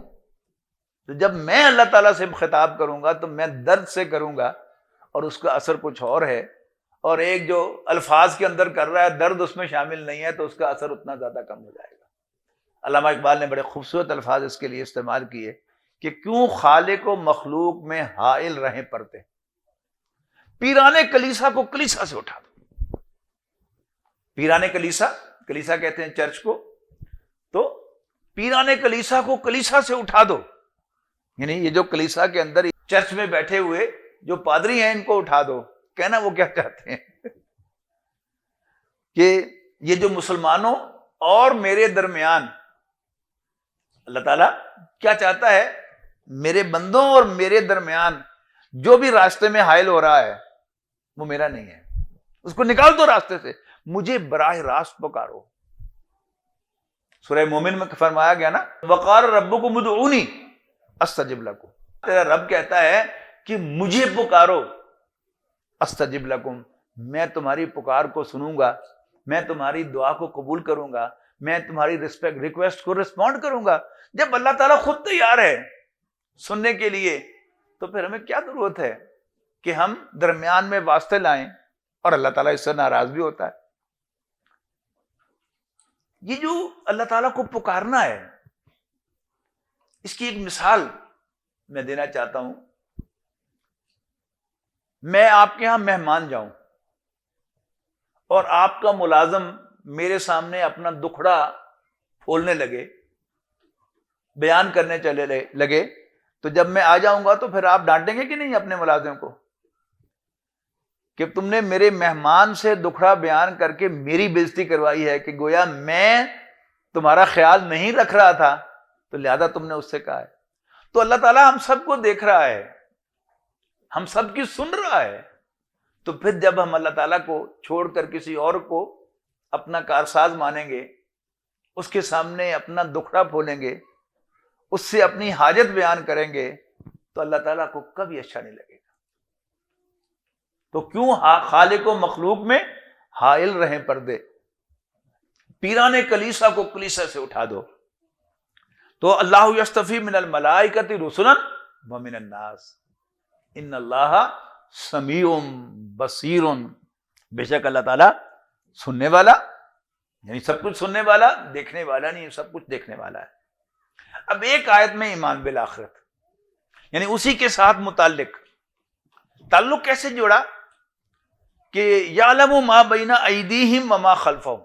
[SPEAKER 1] تو جب میں اللہ تعالیٰ سے خطاب کروں گا تو میں درد سے کروں گا اور اس کا اثر کچھ اور ہے، اور ایک جو الفاظ کے اندر کر رہا ہے درد اس میں شامل نہیں ہے تو اس کا اثر اتنا زیادہ کم ہو جائے گا. علامہ اقبال نے بڑے خوبصورت الفاظ اس کے لیے استعمال کیے کہ کیوں خالق و مخلوق میں حائل رہیں پرتے، پیران کلیسا کو کلیسا سے اٹھا دو. پیران کلیسا کہتے ہیں چرچ کو، تو پیران کلیسا کو کلیسا سے اٹھا دو، یعنی یہ جو کلیسا کے اندر چرچ میں بیٹھے ہوئے جو پادری ہیں ان کو اٹھا دو. کہنا وہ کیا چاہتے ہیں کہ یہ جو مسلمانوں اور میرے درمیان اللہ تعالیٰ کیا چاہتا ہے، میرے بندوں اور میرے درمیان جو بھی راستے میں حائل ہو رہا ہے وہ میرا نہیں ہے، اس کو نکال دو راستے سے، مجھے براہ راست پکارو. سورہ مومن میں فرمایا گیا نا، وقال ربکم ادعونی استجب لکم، تیرا رب کہتا ہے کہ مجھے پکارو، استجب لکم، میں تمہاری پکار کو سنوں گا، میں تمہاری دعا کو قبول کروں گا، میں تمہاری ریکویسٹ کو رسپونڈ کروں گا. جب اللہ تعالیٰ خود تیار ہے سننے کے لیے تو پھر ہمیں کیا ضرورت ہے کہ ہم درمیان میں واسطے لائیں، اور اللہ تعالیٰ اس سے ناراض بھی ہوتا ہے. یہ جو اللہ تعالیٰ کو پکارنا ہے اس کی ایک مثال میں دینا چاہتا ہوں. میں آپ کے ہاں مہمان جاؤں اور آپ کا ملازم میرے سامنے اپنا دکھڑا پھولنے لگے، بیان کرنے چلے لگے، تو جب میں آ جاؤں گا تو پھر آپ ڈانٹیں گے کہ نہیں اپنے ملازم کو؟ کہ تم نے میرے مہمان سے دکھڑا بیان کر کے میری بےزتی کروائی ہے، کہ گویا میں تمہارا خیال نہیں رکھ رہا تھا تو لہذا تم نے اس سے کہا ہے۔ تو اللہ تعالیٰ ہم سب کو دیکھ رہا ہے، ہم سب کی سن رہا ہے، تو پھر جب ہم اللہ تعالیٰ کو چھوڑ کر کسی اور کو اپنا کارساز مانیں گے، اس کے سامنے اپنا دکھڑا کھولیں گے، اس سے اپنی حاجت بیان کریں گے، تو اللہ تعالیٰ کو کبھی اچھا نہیں لگے گا۔ تو کیوں خالق و مخلوق میں حائل رہیں پردے؟ پیران کلیسا کو کلیسا سے اٹھا دو۔ تو اللہ یستفی من الملائکۃ رسلا ومن الناس ان اللہ سمیع بصیر، بے شک اللہ تعالیٰ سننے والا، یعنی سب کچھ سننے والا، دیکھنے والا نہیں، سب کچھ دیکھنے والا ہے۔ اب ایک آیت میں ایمان بالآخرت، یعنی اسی کے ساتھ متعلق تعلق کیسے جوڑا کہ یعلم ما بین ایدیہم وما خلفہم،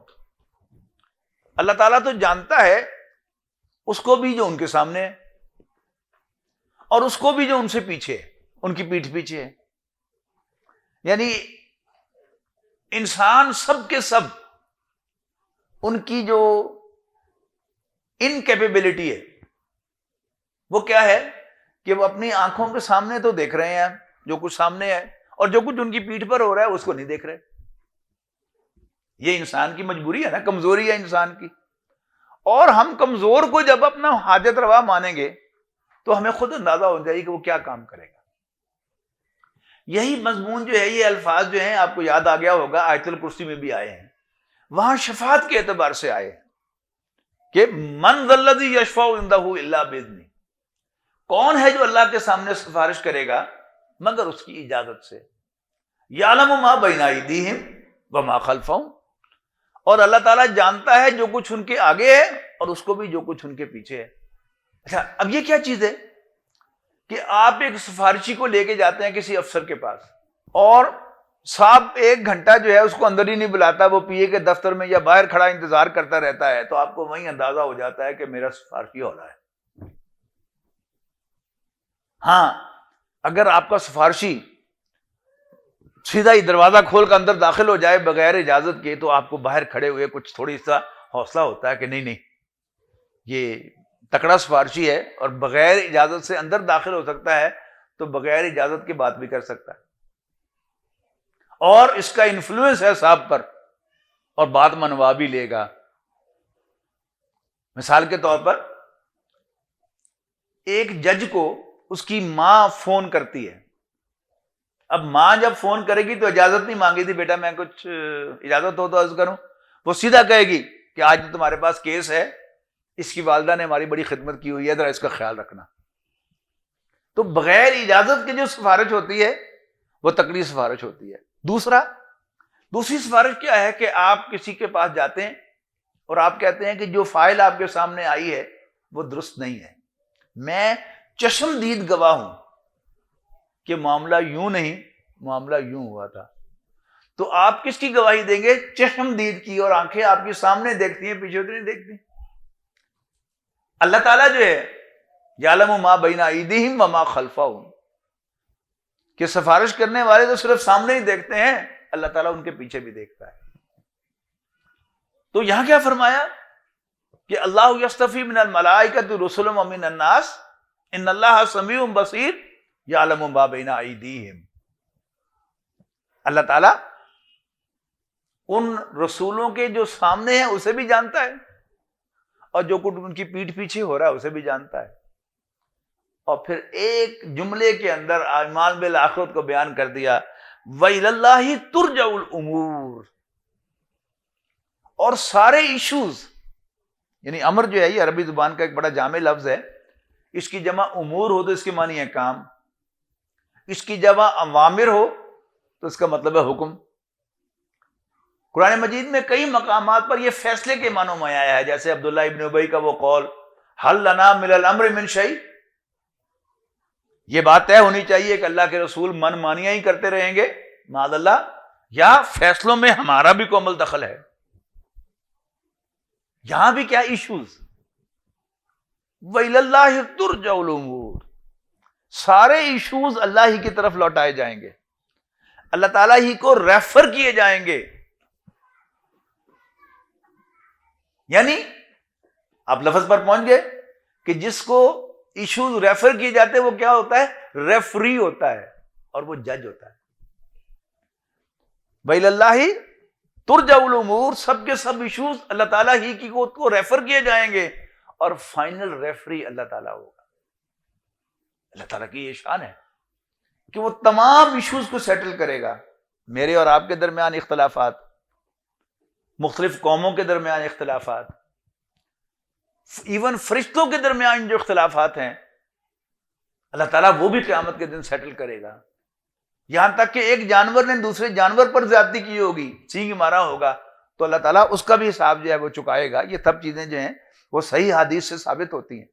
[SPEAKER 1] اللہ تعالیٰ تو جانتا ہے اس کو بھی جو ان کے سامنے ہے اور اس کو بھی جو ان سے پیچھے ہے، ان کی پیٹھ پیچھے ہے۔ یعنی انسان سب کے سب ان کی جو انکیپیبلٹی ہے وہ کیا ہے کہ وہ اپنی آنکھوں کے سامنے تو دیکھ رہے ہیں جو کچھ سامنے ہے، اور جو کچھ ان کی پیٹھ پر ہو رہا ہے اس کو نہیں دیکھ رہے۔ یہ انسان کی مجبوری ہے نا، کمزوری ہے انسان کی۔ اور ہم کمزور کو جب اپنا حاجت روا مانیں گے تو ہمیں خود اندازہ ہو جائے کہ وہ کیا کام کرے گا۔ یہی مضمون جو ہے، یہ الفاظ جو ہیں آپ کو یاد آ گیا ہوگا، آیت الکرسی میں بھی آئے ہیں، وہاں شفاعت کے اعتبار سے آئے ہیں کہ من ذا الذی یشفع عندہ الا باذنہ، کون ہے جو اللہ کے سامنے سفارش کرے گا مگر اس کی اجازت سے۔ یعلم ما بین ایدیہم وما خلفہم، اور اللہ تعالیٰ جانتا ہے جو کچھ ان کے آگے ہے اور اس کو بھی جو کچھ ان کے پیچھے ہے۔ اچھا، اب یہ کیا چیز ہے کہ آپ ایک سفارشی کو لے کے جاتے ہیں کسی افسر کے پاس، اور صاحب 1 گھنٹہ جو ہے اس کو اندر ہی نہیں بلاتا، وہ پی اے کے دفتر میں یا باہر کھڑا انتظار کرتا رہتا ہے، تو آپ کو وہیں اندازہ ہو جاتا ہے کہ میرا سفارشی ہو رہا ہے۔ ہاں، اگر آپ کا سفارشی سیدھا ہی دروازہ کھول کر اندر داخل ہو جائے بغیر اجازت کے، تو آپ کو باہر کھڑے ہوئے کچھ تھوڑی سا حوصلہ ہوتا ہے کہ نہیں یہ تکڑا سفارشی ہے اور بغیر اجازت سے اندر داخل ہو سکتا ہے، تو بغیر اجازت کے بات بھی کر سکتا ہے، اور اس کا انفلوئنس ہے صاحب پر، اور بات منوا بھی لے گا۔ مثال کے طور پر ایک جج کو اس کی ماں فون کرتی ہے، اب ماں جب فون کرے گی تو اجازت نہیں مانگی تھی، بیٹا میں کچھ اجازت ہو تو عرض کروں، وہ سیدھا کہے گی کہ آج تمہارے پاس کیس ہے، اس کی والدہ نے ہماری بڑی خدمت کی ہوئی ہے، ذرا اس کا خیال رکھنا۔ تو بغیر اجازت کے جو سفارش ہوتی ہے وہ تکڑی سفارش ہوتی ہے۔ دوسری سفارش کیا ہے کہ آپ کسی کے پاس جاتے ہیں اور آپ کہتے ہیں کہ جو فائل آپ کے سامنے آئی ہے وہ درست نہیں ہے، میں چشم دید گواہ ہوں کہ معاملہ یوں نہیں، معاملہ یوں ہوا تھا۔ تو آپ کس کی گواہی دیں گے؟ چشم دید کی، اور آنکھیں آپ کی سامنے دیکھتی ہیں، پیچھے تو نہیں دیکھتی۔ اللہ تعالیٰ جو ہے یعلم ما بین ایدیہم وما خلفہم، کہ سفارش کرنے والے تو صرف سامنے ہی دیکھتے ہیں، اللہ تعالیٰ ان کے پیچھے بھی دیکھتا ہے۔ تو یہاں کیا فرمایا کہ اللہ یصطفی من الملائکۃ رسلا ومن الناس ان اللہ سمیع بصیر یعلم ما بین ایدیہم۔ اللہ تعالیٰ ان رسولوں کے جو سامنے ہیں اسے بھی جانتا ہے، اور جو کچھ ان کی پیٹھ پیچھے ہو رہا ہے اسے بھی جانتا ہے۔ اور پھر ایک جملے کے اندر ایمان بالآخرت کو بیان کر دیا، وَإِلَى اللَّهِ تُرْجَعُ الْأُمُورُ، اور سارے ایشوز، یعنی امر جو ہے یہ عربی زبان کا ایک بڑا جامع لفظ ہے، اس کی جمع امور ہو تو اس کے معنی ہے کام، اس کی جمع اوامر ہو تو اس کا مطلب ہے حکم۔ قرآن مجید میں کئی مقامات پر یہ فیصلے کے معنوں میں آیا ہے، جیسے عبداللہ ابن ابی کا وہ قول حل لنا من الامر من شیء، یہ بات طے ہونی چاہیے کہ اللہ کے رسول من مانیاں ہی کرتے رہیں گے معاذ اللہ، یا فیصلوں میں ہمارا بھی کومل دخل ہے۔ یہاں بھی کیا ایشوز، وَإِلَى اللَّهِ تُرْجَعُ الْأُمُورُ، سارے ایشوز اللہ ہی کی طرف لوٹائے جائیں گے۔ اللہ تعالیٰ ہی کو ریفر کیے جائیں گے. یعنی آپ لفظ پر پہنچ گئے کہ جس کو ایشوز ریفر کیے جاتے ہیں وہ کیا ہوتا ہے؟ ریفری ہوتا ہے اور وہ جج ہوتا ہے. وَإِلَى اللَّهِ تُرْجَعُ الْأُمُورُ، سب کے سب ایشوز اللہ تعالیٰ ہی کی کو ریفر کیے جائیں گے اور فائنل ریفری اللہ تعالیٰ ہوگا. اللہ تعالیٰ کی یہ شان ہے کہ وہ تمام ایشوز کو سیٹل کرے گا. میرے اور آپ کے درمیان اختلافات، مختلف قوموں کے درمیان اختلافات، ایون فرشتوں کے درمیان جو اختلافات ہیں، اللہ تعالیٰ وہ بھی قیامت کے دن سیٹل کرے گا. یہاں تک کہ ایک جانور نے دوسرے جانور پر زیادتی کی ہوگی، سینگ مارا ہوگا، تو اللہ تعالیٰ اس کا بھی حساب جو ہے وہ چکائے گا. یہ سب چیزیں جو ہیں وہ صحیح حدیث سے ثابت ہوتی ہیں.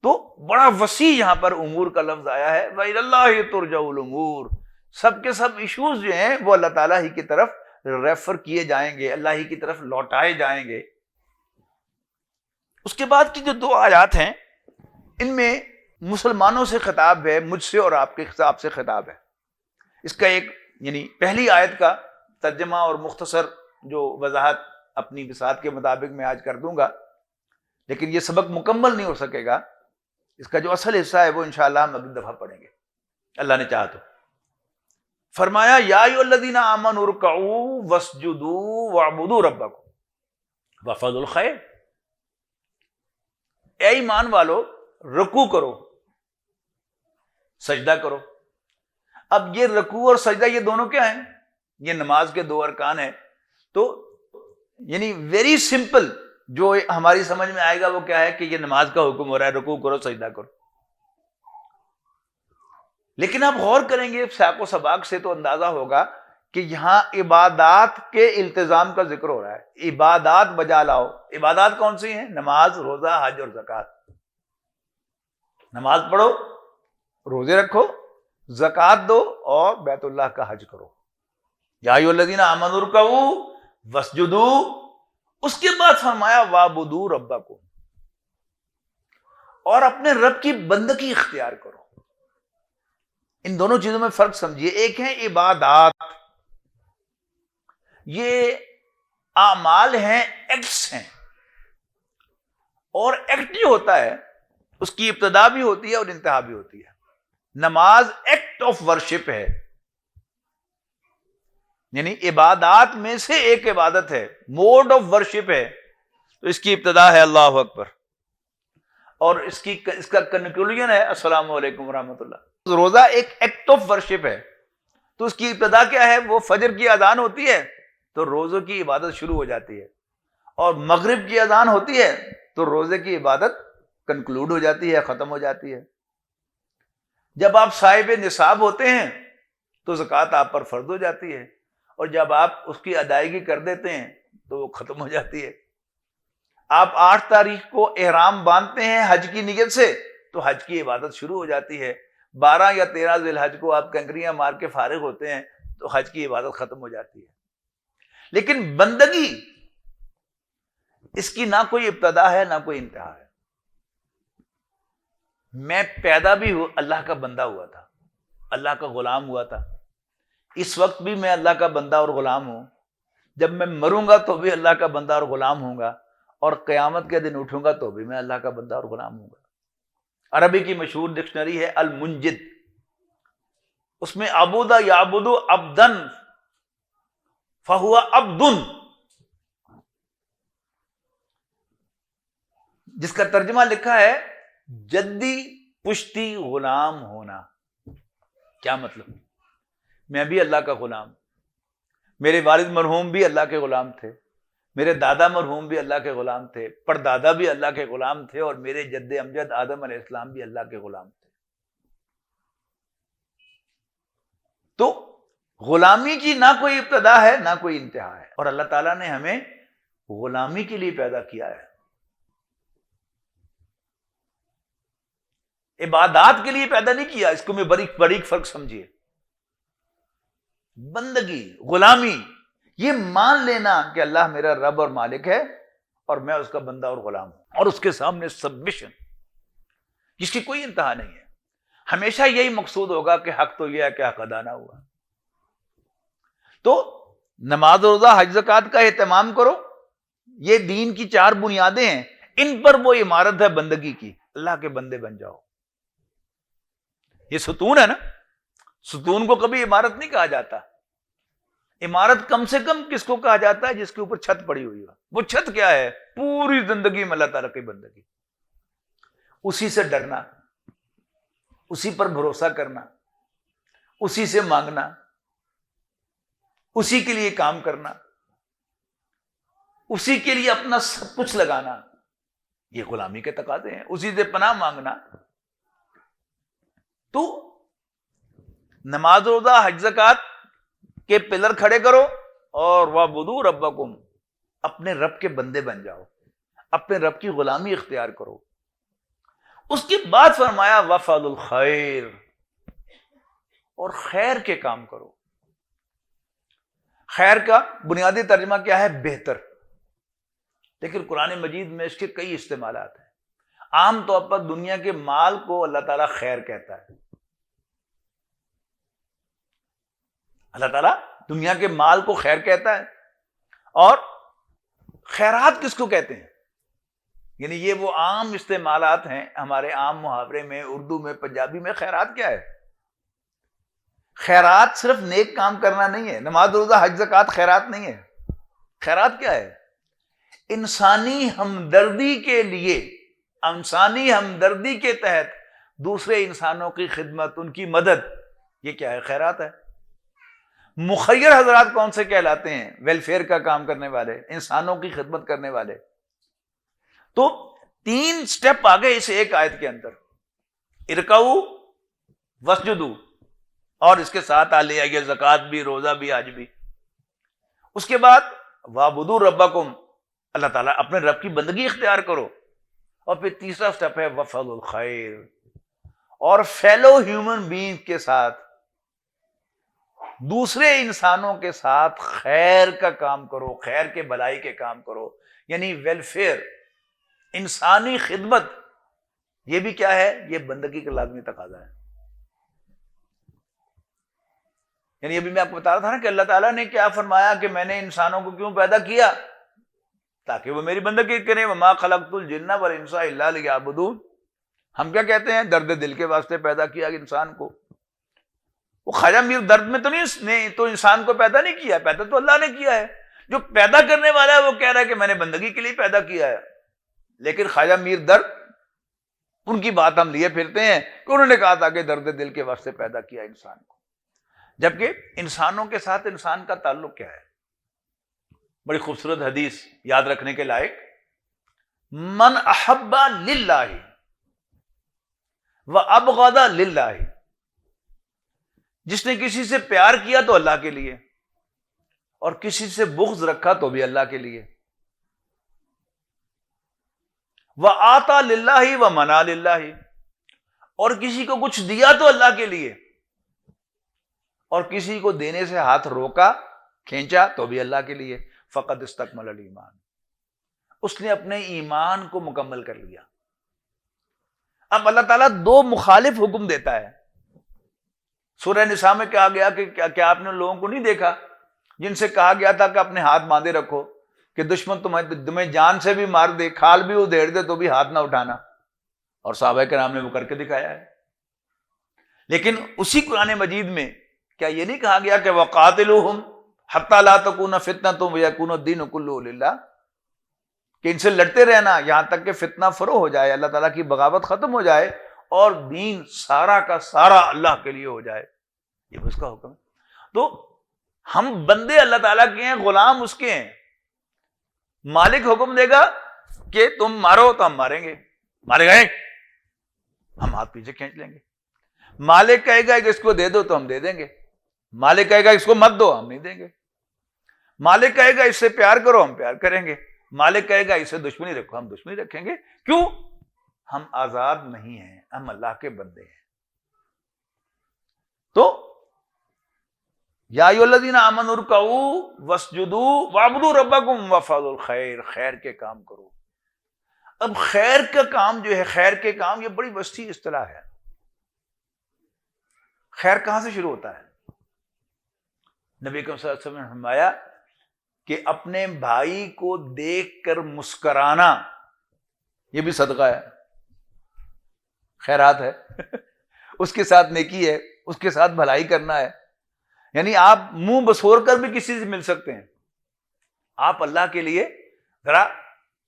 [SPEAKER 1] تو بڑا وسیع یہاں پر امور کا لفظ آیا ہے، وَإِلَى اللَّهِ تُرْجَعُ الْأُمُورُ. سب کے سب ایشوز جو ہیں وہ اللہ تعالیٰ ہی کی طرف ریفر کیے جائیں گے، اللہ ہی کی طرف لوٹائے جائیں گے. اس کے بعد کی جو 2 آیات ہیں ان میں مسلمانوں سے خطاب ہے، مجھ سے اور آپ کے حساب سے خطاب ہے. اس کا ایک یعنی پہلی آیت کا ترجمہ اور مختصر جو وضاحت اپنی بساط کے مطابق میں آج کر دوں گا، لیکن یہ سبق مکمل نہیں ہو سکے گا. اس کا جو اصل حصہ ہے وہ انشاءاللہ ہم اگلی دفعہ پڑھیں گے اللہ نے چاہا تو. فرمایا یا ایھا الذین آمنوا ارکعوا واسجدوا واعبدوا ربکم وافعلوا الخیر. اے ایمان والو، رکوع کرو، سجدہ کرو. اب یہ رکوع اور سجدہ یہ دونوں کیا ہیں؟ یہ نماز کے 2 ارکان ہیں. تو یعنی ویری سمپل جو ہماری سمجھ میں آئے گا وہ کیا ہے کہ یہ نماز کا حکم ہو رہا ہے، رکوع کرو، سجدہ کرو. لیکن آپ غور کریں گے سیاق و سباق سے تو اندازہ ہوگا کہ یہاں عبادات کے التزام کا ذکر ہو رہا ہے. عبادات بجا لاؤ. عبادات کون سی ہیں؟ نماز، روزہ، حج اور زکوٰۃ. نماز پڑھو، روزے رکھو، زکوٰۃ دو اور بیت اللہ کا حج کرو. یا ایھا الذین آمنوا ارکعوا واسجدوا. اس کے بعد فرمایا واعبدوا ربکم، اور اپنے رب کی بندگی اختیار کرو. ان دونوں چیزوں میں فرق سمجھیے. ایک ہے عبادات، یہ اعمال ہیں، ایکٹس ہیں. اور ایکٹ جو ہوتا ہے اس کی ابتدا بھی ہوتی ہے اور انتہا بھی ہوتی ہے. نماز ایکٹ آف ورشپ ہے، یعنی عبادات میں سے ایک عبادت ہے، موڈ آف ورشپ ہے. تو اس کی ابتدا ہے اللہ اکبر، اور اس کا کنکلوژن ہے السلام علیکم ورحمۃ اللہ. روزہ ایک ایکٹ آف ورشپ ہے، تو اس کی ابتدا کیا ہے؟ وہ فجر کی اذان ہوتی ہے تو روزوں کی عبادت شروع ہو جاتی ہے، اور مغرب کی اذان ہوتی ہے تو روزے کی عبادت کنکلوڈ ہو جاتی ہے، ختم ہو جاتی ہے. جب آپ صاحب نصاب ہوتے ہیں تو زکوٰۃ آپ پر فرض ہو جاتی ہے، اور جب آپ اس کی ادائیگی کر دیتے ہیں تو وہ ختم ہو جاتی ہے. آپ 8 تاریخ کو احرام باندھتے ہیں حج کی نیت سے تو حج کی عبادت شروع ہو جاتی ہے. 12 یا 13 ذی الحج کو آپ کنکریاں مار کے فارغ ہوتے ہیں تو حج کی عبادت ختم ہو جاتی ہے. لیکن بندگی، اس کی نہ کوئی ابتدا ہے نہ کوئی انتہا ہے. میں پیدا بھی اللہ کا بندہ ہوا تھا، اللہ کا غلام ہوا تھا. اس وقت بھی میں اللہ کا بندہ اور غلام ہوں. جب میں مروں گا تو بھی اللہ کا بندہ اور غلام ہوں گا، اور قیامت کے دن اٹھوں گا تو بھی میں اللہ کا بندہ اور غلام ہوں گا. عربی کی مشہور ڈکشنری ہے المنجد، اس میں عبد یعبد عبدن فہو عبد، جس کا ترجمہ لکھا ہے جدی پشتی غلام ہونا. کیا مطلب؟ میں بھی اللہ کا غلام، میرے والد مرحوم بھی اللہ کے غلام تھے، میرے دادا مرحوم بھی اللہ کے غلام تھے، پردادا بھی اللہ کے غلام تھے، اور میرے جد امجد آدم علیہ السلام بھی اللہ کے غلام تھے. تو غلامی کی نہ کوئی ابتدا ہے نہ کوئی انتہا ہے، اور اللہ تعالیٰ نے ہمیں غلامی کے لیے پیدا کیا ہے، عبادات کے لیے پیدا نہیں کیا. اس کو میں باریک فرق سمجھیے. بندگی، غلامی، یہ مان لینا کہ اللہ میرا رب اور مالک ہے اور میں اس کا بندہ اور غلام ہوں، اور اس کے سامنے سبمشن جس کی کوئی انتہا نہیں ہے. ہمیشہ یہی مقصود ہوگا کہ حق تو یہ ہے کہ حق ادا نہ ہوا. تو نماز روزہ حج زکوٰۃ کا اہتمام کرو، یہ دین کی 4 بنیادیں ہیں، ان پر وہ عمارت ہے بندگی کی، اللہ کے بندے بن جاؤ۔ یہ ستون ہے نا، ستون کو کبھی عمارت نہیں کہا جاتا۔ عمارت کم سے کم کس کو کہا جاتا ہے؟ جس کے اوپر چھت پڑی ہوئی ہو۔ وہ چھت کیا ہے؟ پوری زندگی میں اللہ تعالیٰ کی بندگی، اسی سے ڈرنا، اسی پر بھروسہ کرنا، اسی سے مانگنا، اسی کے لیے کام کرنا، اسی کے لیے اپنا سب کچھ لگانا، یہ غلامی کے تقاضے ہیں، اسی سے پناہ مانگنا۔ تو نماز روزہ حج زکوٰۃ کے پلر کھڑے کرو، اور وَاعْبُدُوا رَبَّكُمْ، اپنے رب کے بندے بن جاؤ، اپنے رب کی غلامی اختیار کرو۔ اس کے بعد فرمایا وَافْعَلُوا الْخَيْرَ، اور خیر کے کام کرو۔ خیر کا بنیادی ترجمہ کیا ہے؟ بہتر، لیکن قرآن مجید میں اس کے کئی استعمالات ہیں۔ عام طور پر دنیا کے مال کو اللہ تعالیٰ خیر کہتا ہے۔ اللہ تعالیٰ دنیا کے مال کو خیر کہتا ہے، اور خیرات کس کو کہتے ہیں؟ یعنی یہ وہ عام استعمالات ہیں ہمارے عام محاورے میں، اردو میں، پنجابی میں۔ خیرات کیا ہے؟ خیرات صرف نیک کام کرنا نہیں ہے، نماز روزہ حج زکوٰۃ خیرات نہیں ہے۔ خیرات کیا ہے؟ انسانی ہمدردی کے لیے، انسانی ہمدردی کے تحت دوسرے انسانوں کی خدمت، ان کی مدد، یہ کیا ہے؟ خیرات ہے۔ مخیر حضرات کون سے کہلاتے ہیں؟ ویلفیئر کا کام کرنے والے، انسانوں کی خدمت کرنے والے۔ تو 3 سٹیپ آ گئے اس ایک آیت کے اندر، ارکعوا واسجدوا، اور اس کے ساتھ آ لیا یہ زکوٰۃ بھی، روزہ بھی، حج بھی۔ اس کے بعد وَاعْبُدُوا رَبَّكُمْ، اللہ تعالیٰ اپنے رب کی بندگی اختیار کرو۔ اور پھر تیسرا سٹیپ ہے وَافْعَلُوا الْخَيْرَ، اور فیلو ہیومن بینگ کے ساتھ، دوسرے انسانوں کے ساتھ خیر کا کام کرو، خیر کے بھلائی کے کام کرو، یعنی ویلفیئر، انسانی خدمت۔ یہ بھی کیا ہے؟ یہ بندگی کا لازمی تقاضا ہے۔ یعنی ابھی میں آپ کو بتا رہا تھا نا کہ اللہ تعالیٰ نے کیا فرمایا کہ میں نے انسانوں کو کیوں پیدا کیا؟ تاکہ وہ میری بندگی کریں۔ وَمَا خَلَقْتُ الْجِنَّ وَالْإِنسَ إِلَّا لِيَعْبُدُونِ۔ ہم کیا کہتے ہیں؟ درد دل کے واسطے پیدا کیا انسان کو۔ وہ خواجہ میر درد میں تو نہیں تو انسان کو پیدا نہیں کیا، پیدا تو اللہ نے کیا ہے۔ جو پیدا کرنے والا ہے وہ کہہ رہا ہے کہ میں نے بندگی کے لیے پیدا کیا ہے، لیکن خواجہ میر درد ان کی بات ہم لیے پھرتے ہیں کہ انہوں نے کہا تھا کہ درد دل کے واسطے پیدا کیا انسان کو، جبکہ انسانوں کے ساتھ انسان کا تعلق کیا ہے؟ بڑی خوبصورت حدیث یاد رکھنے کے لائق، من احب للہ وابغض للہ، جس نے کسی سے پیار کیا تو اللہ کے لیے، اور کسی سے بغض رکھا تو بھی اللہ کے لیے۔ وَآتَى لِلَّهِ وَمَنَعَ لِلَّهِ، اور کسی کو کچھ دیا تو اللہ کے لیے، اور کسی کو دینے سے ہاتھ روکا، کھینچا تو بھی اللہ کے لیے۔ فقد استکمل الایمان، اس نے اپنے ایمان کو مکمل کر لیا۔ اب اللہ تعالیٰ 2 مخالف حکم دیتا ہے۔ سورہ نساء میں کہا گیا کہ کیا آپ نے لوگوں کو نہیں دیکھا جن سے کہا گیا تھا کہ اپنے ہاتھ باندھے رکھو، کہ دشمن تمہیں جان سے بھی مار دے، کھال بھی ادھیڑ دے تو بھی ہاتھ نہ اٹھانا، اور صحابہ کرام نے وہ کر کے دکھایا ہے۔ لیکن اسی قرآن مجید میں کیا یہ نہیں کہا گیا کہ وَقَاتِلُوهُمْ حَتَّى لَا تَكُونَ فِتْنَةٌ وَيَكُونَ الدِّينُ كُلُّهُ لِلَّهِ، کہ ان سے لڑتے رہنا یہاں تک کہ فتنہ فروغ ہو جائے، اللہ تعالیٰ کی بغاوت ختم ہو جائے، اور دین سارا کا سارا اللہ کے لیے ہو جائے۔ یہ اس کا حکم ہے۔ تو ہم بندے اللہ تعالیٰ کے ہیں، غلام اس کے ہیں۔ مالک حکم دے گا کہ تم مارو تو ہم ماریں گے، مارے گئے ہم ہاتھ پیچھے کھینچ لیں گے۔ مالک کہے گا کہ اس کو دے دو تو ہم دے دیں گے، مالک کہے گا اس کو مت دو، ہم نہیں دیں گے۔ مالک کہے گا اس سے پیار کرو، ہم پیار کریں گے۔ مالک کہے گا اس سے دشمنی رکھو، ہم دشمنی رکھیں گے۔ کیوں؟ ہم آزاد نہیں ہیں، ہم اللہ کے بندے ہیں۔ تو یا ایھا الذین آمنوا ارکعوا واسجدوا واعبدوا ربکم وافعلوا الخیر، خیر کے کام کرو۔ اب خیر کا کام جو ہے، خیر کے کام، یہ بڑی وسیع اصطلاح ہے۔ خیر کہاں سے شروع ہوتا ہے؟ نبی صلی اللہ علیہ وسلم نے فرمایا کہ اپنے بھائی کو دیکھ کر مسکرانا یہ بھی صدقہ ہے، خیرات ہے، اس کے ساتھ نیکی ہے، اس کے ساتھ بھلائی کرنا ہے. یعنی آپ منہ بسور کر بھی کسی سے مل سکتے ہیں. آپ اللہ کے لیے ذرا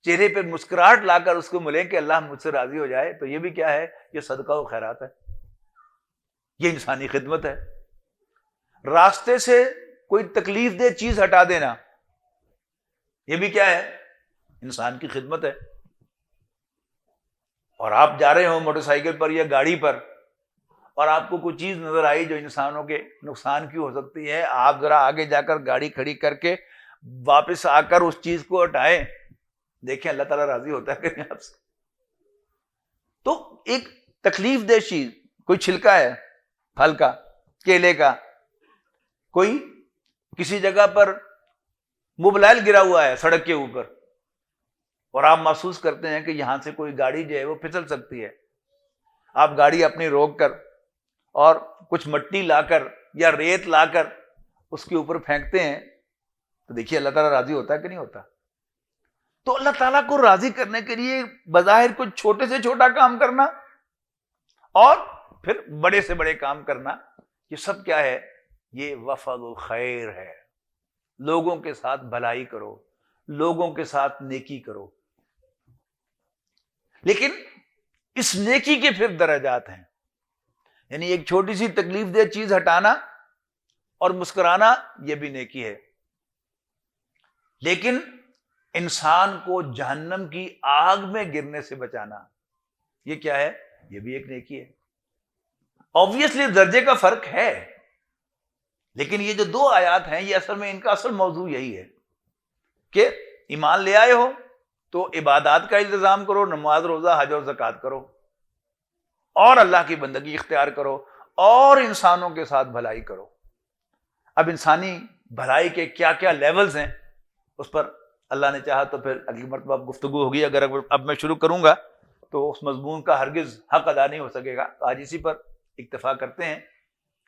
[SPEAKER 1] چہرے پہ مسکراہٹ لا کر اس کو ملیں کہ اللہ مجھ سے راضی ہو جائے، تو یہ بھی کیا ہے؟ یہ صدقہ و خیرات ہے، یہ انسانی خدمت ہے. راستے سے کوئی تکلیف دہ چیز ہٹا دینا یہ بھی کیا ہے؟ انسان کی خدمت ہے. اور آپ جا رہے ہو موٹر سائیکل پر یا گاڑی پر اور آپ کو کوئی چیز نظر آئی جو انسانوں کے نقصان کی ہو سکتی ہے، آپ ذرا آگے جا کر گاڑی کھڑی کر کے واپس آ کر اس چیز کو ہٹائیں، دیکھیں اللہ تعالیٰ راضی ہوتا ہے کہ نہیں آپ سے. تو ایک تکلیف دہ چیز، کوئی چھلکا ہے پھل کا، کیلے کا، کوئی کسی جگہ پر موبائل گرا ہوا ہے سڑک کے اوپر اور آپ محسوس کرتے ہیں کہ یہاں سے کوئی گاڑی جو ہے وہ پھسل سکتی ہے، آپ گاڑی اپنی روک کر اور کچھ مٹی لا کر یا ریت لا کر اس کے اوپر پھینکتے ہیں، تو دیکھیے اللہ تعالیٰ راضی ہوتا ہے کہ نہیں ہوتا. تو اللہ تعالیٰ کو راضی کرنے کے لیے بظاہر کچھ چھوٹے سے چھوٹا کام کرنا اور پھر بڑے سے بڑے کام کرنا، یہ سب کیا ہے؟ یہ وفد الخیر ہے. لوگوں کے ساتھ بھلائی کرو، لوگوں کے ساتھ نیکی کرو. لیکن اس نیکی کے پھر درجات ہیں، یعنی ایک چھوٹی سی تکلیف دہ چیز ہٹانا اور مسکرانا یہ بھی نیکی ہے. لیکن انسان کو جہنم کی آگ میں گرنے سے بچانا یہ کیا ہے؟ یہ بھی ایک نیکی ہے. آبویسلی درجے کا فرق ہے، لیکن یہ جو دو آیات ہیں یہ اصل میں ان کا اصل موضوع یہی ہے کہ ایمان لے آئے ہو تو عبادات کا التزام کرو، نماز روزہ حج اور زکوٰۃ کرو اور اللہ کی بندگی اختیار کرو اور انسانوں کے ساتھ بھلائی کرو. اب انسانی بھلائی کے کیا کیا لیولز ہیں اس پر اللہ نے چاہا تو پھر اگلی مرتبہ گفتگو ہوگی. اگر اب میں شروع کروں گا تو اس مضمون کا ہرگز حق ادا نہیں ہو سکے گا. آج اسی پر اکتفا کرتے ہیں،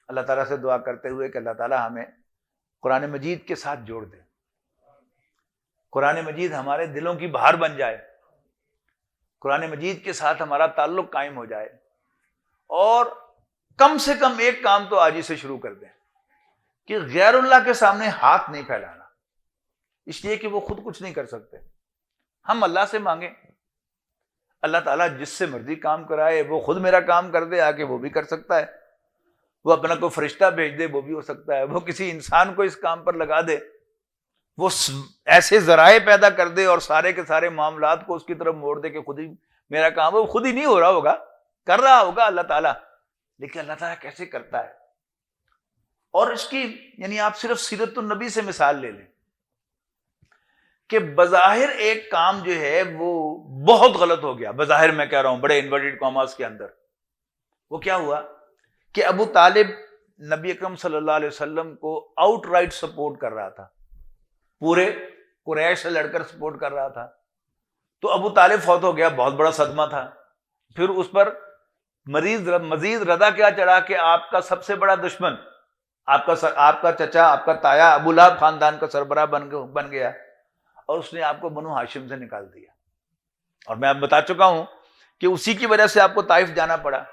[SPEAKER 1] اللہ تعالیٰ سے دعا کرتے ہوئے کہ اللہ تعالیٰ ہمیں قرآن مجید کے ساتھ جوڑ دے، قرآن مجید ہمارے دلوں کی بہار بن جائے، قرآن مجید کے ساتھ ہمارا تعلق قائم ہو جائے، اور کم سے کم ایک کام تو آج ہی سے شروع کر دیں کہ غیر اللہ کے سامنے ہاتھ نہیں پھیلانا، اس لیے کہ وہ خود کچھ نہیں کر سکتے. ہم اللہ سے مانگیں، اللہ تعالیٰ جس سے مرضی کام کرائے، وہ خود میرا کام کر دے آگے وہ بھی کر سکتا ہے، وہ اپنا کوئی فرشتہ بھیج دے وہ بھی ہو سکتا ہے، وہ کسی انسان کو اس کام پر لگا دے، وہ ایسے ذرائع پیدا کر دے اور سارے کے سارے معاملات کو اس کی طرف موڑ دے کہ خود ہی میرا کام ہے. وہ خود ہی نہیں ہو رہا ہوگا، کر رہا ہوگا اللہ تعالیٰ، لیکن اللہ تعالیٰ کیسے کرتا ہے. اور اس کی یعنی آپ صرف سیرت النبی سے مثال لے لیں کہ بظاہر ایک کام جو ہے وہ بہت غلط ہو گیا، بظاہر میں کہہ رہا ہوں بڑے انورٹڈ کاماز کے اندر. وہ کیا ہوا کہ ابو طالب نبی اکرم صلی اللہ علیہ وسلم کو آؤٹ رائٹ سپورٹ کر رہا تھا، پورے قریش سے لڑ کر سپورٹ کر رہا تھا. تو ابو طالب فوت ہو گیا، بہت بڑا صدمہ تھا. پھر اس پر مزید ردا کیا چڑھا کہ آپ کا سب سے بڑا دشمن، آپ کا چچا، آپ کا تایا ابو لہب خاندان کا سربراہ بن گیا، اور اس نے آپ کو بنو ہاشم سے نکال دیا. اور میں اب بتا چکا ہوں کہ اسی کی وجہ سے آپ کو طائف جانا پڑا.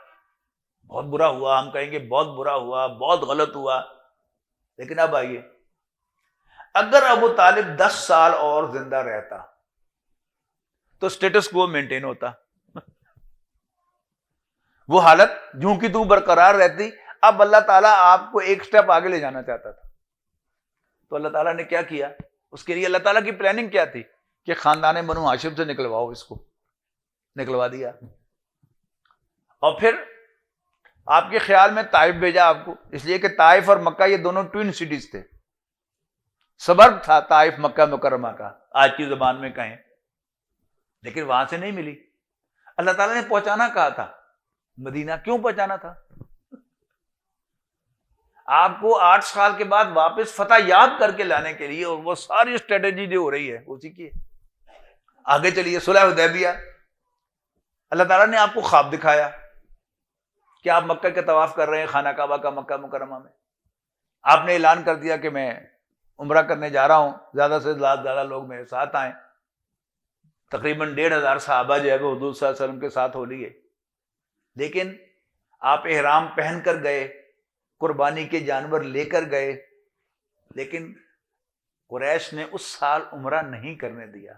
[SPEAKER 1] بہت برا ہوا، ہم کہیں گے بہت برا ہوا، بہت غلط ہوا. لیکن اب آئیے، اگر ابو طالب 10 سال اور زندہ رہتا تو سٹیٹس کو مینٹین ہوتا، وہ حالت جوں کی توں برقرار رہتی. اب اللہ تعالیٰ آپ کو ایک سٹیپ آگے لے جانا چاہتا تھا. تو اللہ تعالیٰ نے کیا کیا؟ اس کے لیے اللہ تعالیٰ کی پلاننگ کیا تھی کہ خاندان بنو ہاشم سے نکلواؤ، اس کو نکلوا دیا. اور پھر آپ کے خیال میں طائف بھیجا آپ کو، اس لیے کہ طائف اور مکہ یہ دونوں ٹوین سٹیز تھے، سبرب تھا طائف مکہ مکرمہ کا آج کی زبان میں کہیں. لیکن وہاں سے نہیں ملی. اللہ تعالیٰ نے پہنچانا کہا تھا مدینہ. کیوں پہنچانا تھا؟ آپ کو 8 سال کے بعد واپس فتح یاب کر کے لانے کے لیے، اور وہ ساری اسٹریٹجی جو ہو رہی ہے اسی کی ہے. آگے چلیے، صلح حدیبیہ، اللہ تعالیٰ نے آپ کو خواب دکھایا کہ آپ مکہ کا طواف کر رہے ہیں، خانہ کعبہ کا مکہ مکرمہ میں. آپ نے اعلان کر دیا کہ میں عمرہ کرنے جا رہا ہوں، زیادہ سے زیادہ لوگ میرے ساتھ آئیں. تقریباً 1,500 صحابہ جو ہے وہ حضور صلی اللہ علیہ وسلم کے ساتھ ہو لیے. لیکن آپ احرام پہن کر گئے، قربانی کے جانور لے کر گئے، لیکن قریش نے اس سال عمرہ نہیں کرنے دیا.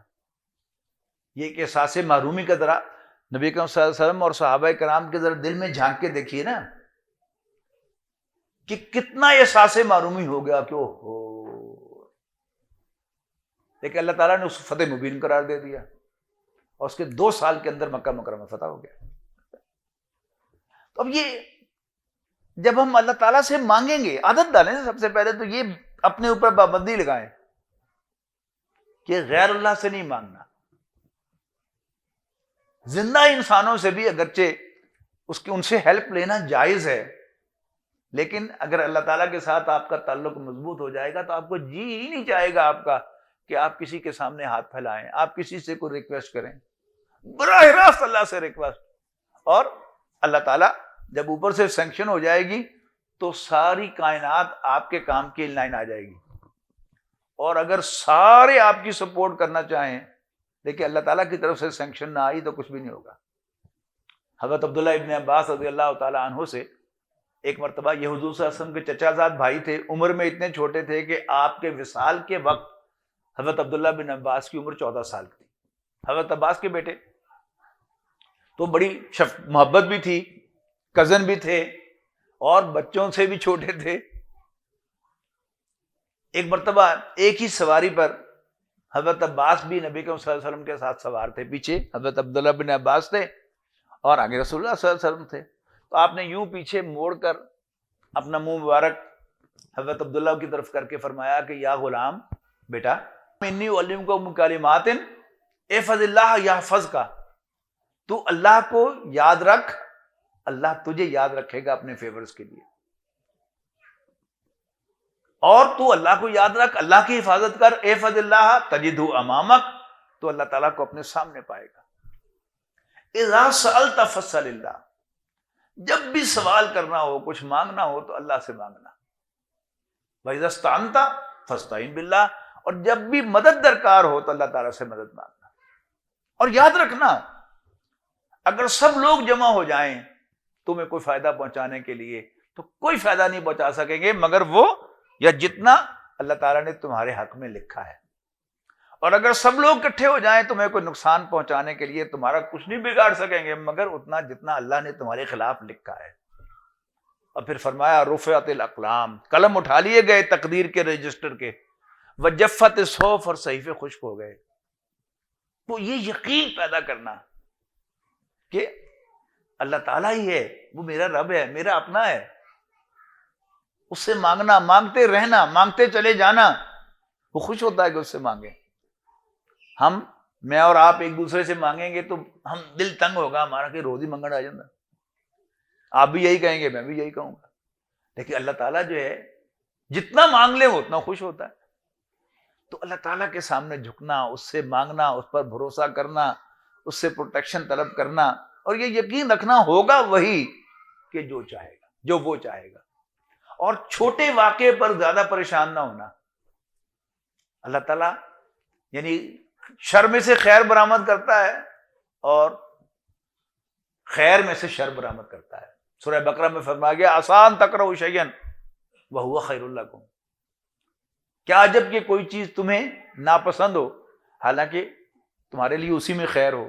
[SPEAKER 1] یہ ایک احساس محرومی کا ذرا نبی کریم صلی اللہ علیہ وسلم اور صحابہ کرام کے ذرا دل میں جھانک کے دیکھیے نا کہ کتنا احساس معرومی ہو گیا کہ اوہو. لیکن اللہ تعالیٰ نے اس کو فتح مبین قرار دے دیا اور اس کے 2 سال کے اندر مکہ مکرمہ فتح ہو گیا. تو اب یہ جب ہم اللہ تعالیٰ سے مانگیں گے، عادت ڈالیں سب سے پہلے تو یہ اپنے اوپر پابندی لگائیں کہ غیر اللہ سے نہیں مانگنا. زندہ انسانوں سے بھی اگرچہ ان سے ہیلپ لینا جائز ہے، لیکن اگر اللہ تعالیٰ کے ساتھ آپ کا تعلق مضبوط ہو جائے گا تو آپ کو جی ہی نہیں چاہے گا آپ کا کہ آپ کسی کے سامنے ہاتھ پھیلائیں، آپ کسی سے کوئی ریکویسٹ کریں، براہ راست اللہ سے ریکویسٹ. اور اللہ تعالیٰ جب اوپر سے سینکشن ہو جائے گی تو ساری کائنات آپ کے کام کی لائن آ جائے گی. اور اگر سارے آپ کی سپورٹ کرنا چاہیں لیکن اللہ تعالیٰ کی طرف سے سینکشن نہ آئی تو کچھ بھی نہیں ہوگا. حضرت عبداللہ ابن عباس رضی اللہ تعالیٰ عنہ سے ایک مرتبہ، یہ حضور صلی اللہ علیہ وسلم کے چچا زاد بھائی تھے، عمر میں اتنے چھوٹے تھے کہ آپ کے وصال کے وقت حضرت عبداللہ بن عباس کی عمر 14 سال کی تھی. حضرت عباس کے بیٹے تو بڑی محبت بھی تھی، کزن بھی تھے اور بچوں سے بھی چھوٹے تھے. ایک مرتبہ ایک ہی سواری پر حضرت عباس بھی نبی کریم صلی اللہ علیہ وسلم کے ساتھ سوار تھے. پیچھے حضرت عبداللہ بن عباس تھے اور آگے رسول اللہ صلی اللہ علیہ وسلم تھے. تو آپ نے یوں پیچھے موڑ کر اپنا منہ مبارک حضرت عبداللہ کی طرف کر کے فرمایا کہ یا غلام، بیٹا، انی اعلمک کلمات احفظ اللہ یحفظک، تو اللہ کو یاد رکھ، اللہ تجھے یاد رکھے گا اپنے فیورز کے لیے. اور تو اللہ کو یاد رکھ، اللہ کی حفاظت کر، احفظ اللہ تجدہ امامک، تو اللہ تعالیٰ کو اپنے سامنے پائے گا. اذا سألت فاسأل اللہ، جب بھی سوال کرنا ہو، کچھ مانگنا ہو تو اللہ سے مانگنا. وَإِذَا اسْتَعَنْتَ فَاسْتَعِنْ بِاللَّهِ، اور جب بھی مدد درکار ہو تو اللہ تعالیٰ سے مدد مانگنا. اور یاد رکھنا، اگر سب لوگ جمع ہو جائیں تمہیں کوئی فائدہ پہنچانے کے لیے تو کوئی فائدہ نہیں پہنچا سکیں گے مگر وہ یا جتنا اللہ تعالیٰ نے تمہارے حق میں لکھا ہے. اور اگر سب لوگ اکٹھے ہو جائیں تمہیں کوئی نقصان پہنچانے کے لیے تمہارا کچھ نہیں بگاڑ سکیں گے مگر اتنا جتنا اللہ نے تمہارے خلاف لکھا ہے. اور پھر فرمایا رفعت الاقلام، قلم اٹھا لیے گئے تقدیر کے رجسٹر کے، وجفت الصحف، اور صحیفے خشک ہو گئے. تو یہ یقین پیدا کرنا کہ اللہ تعالیٰ ہی ہے، وہ میرا رب ہے، میرا اپنا ہے، اس سے مانگنا، مانگتے رہنا، مانگتے چلے جانا. وہ خوش ہوتا ہے کہ اس سے مانگیں. میں اور آپ ایک دوسرے سے مانگیں گے تو ہم دل تنگ ہوگا ہمارا کہ روزی منگن آ جانا. آپ بھی یہی کہیں گے، میں بھی یہی کہوں گا. لیکن اللہ تعالیٰ جو ہے جتنا مانگ لے وہ اتنا خوش ہوتا ہے. تو اللہ تعالیٰ کے سامنے جھکنا، اس سے مانگنا، اس پر بھروسہ کرنا، اس سے پروٹیکشن طلب کرنا، اور یہ یقین رکھنا ہوگا وہی کہ جو چاہے گا، جو وہ چاہے گا. اور چھوٹے واقعے پر زیادہ پریشان نہ ہونا. اللہ تعالیٰ یعنی شر میں سے خیر برآمد کرتا ہے اور خیر میں سے شر برآمد کرتا ہے. سورہ بقرہ میں فرمایا گیا آسان تکرہوا شیئا وہو خیر لکم، کیا عجب کہ کوئی چیز تمہیں ناپسند ہو حالانکہ تمہارے لیے اسی میں خیر ہو.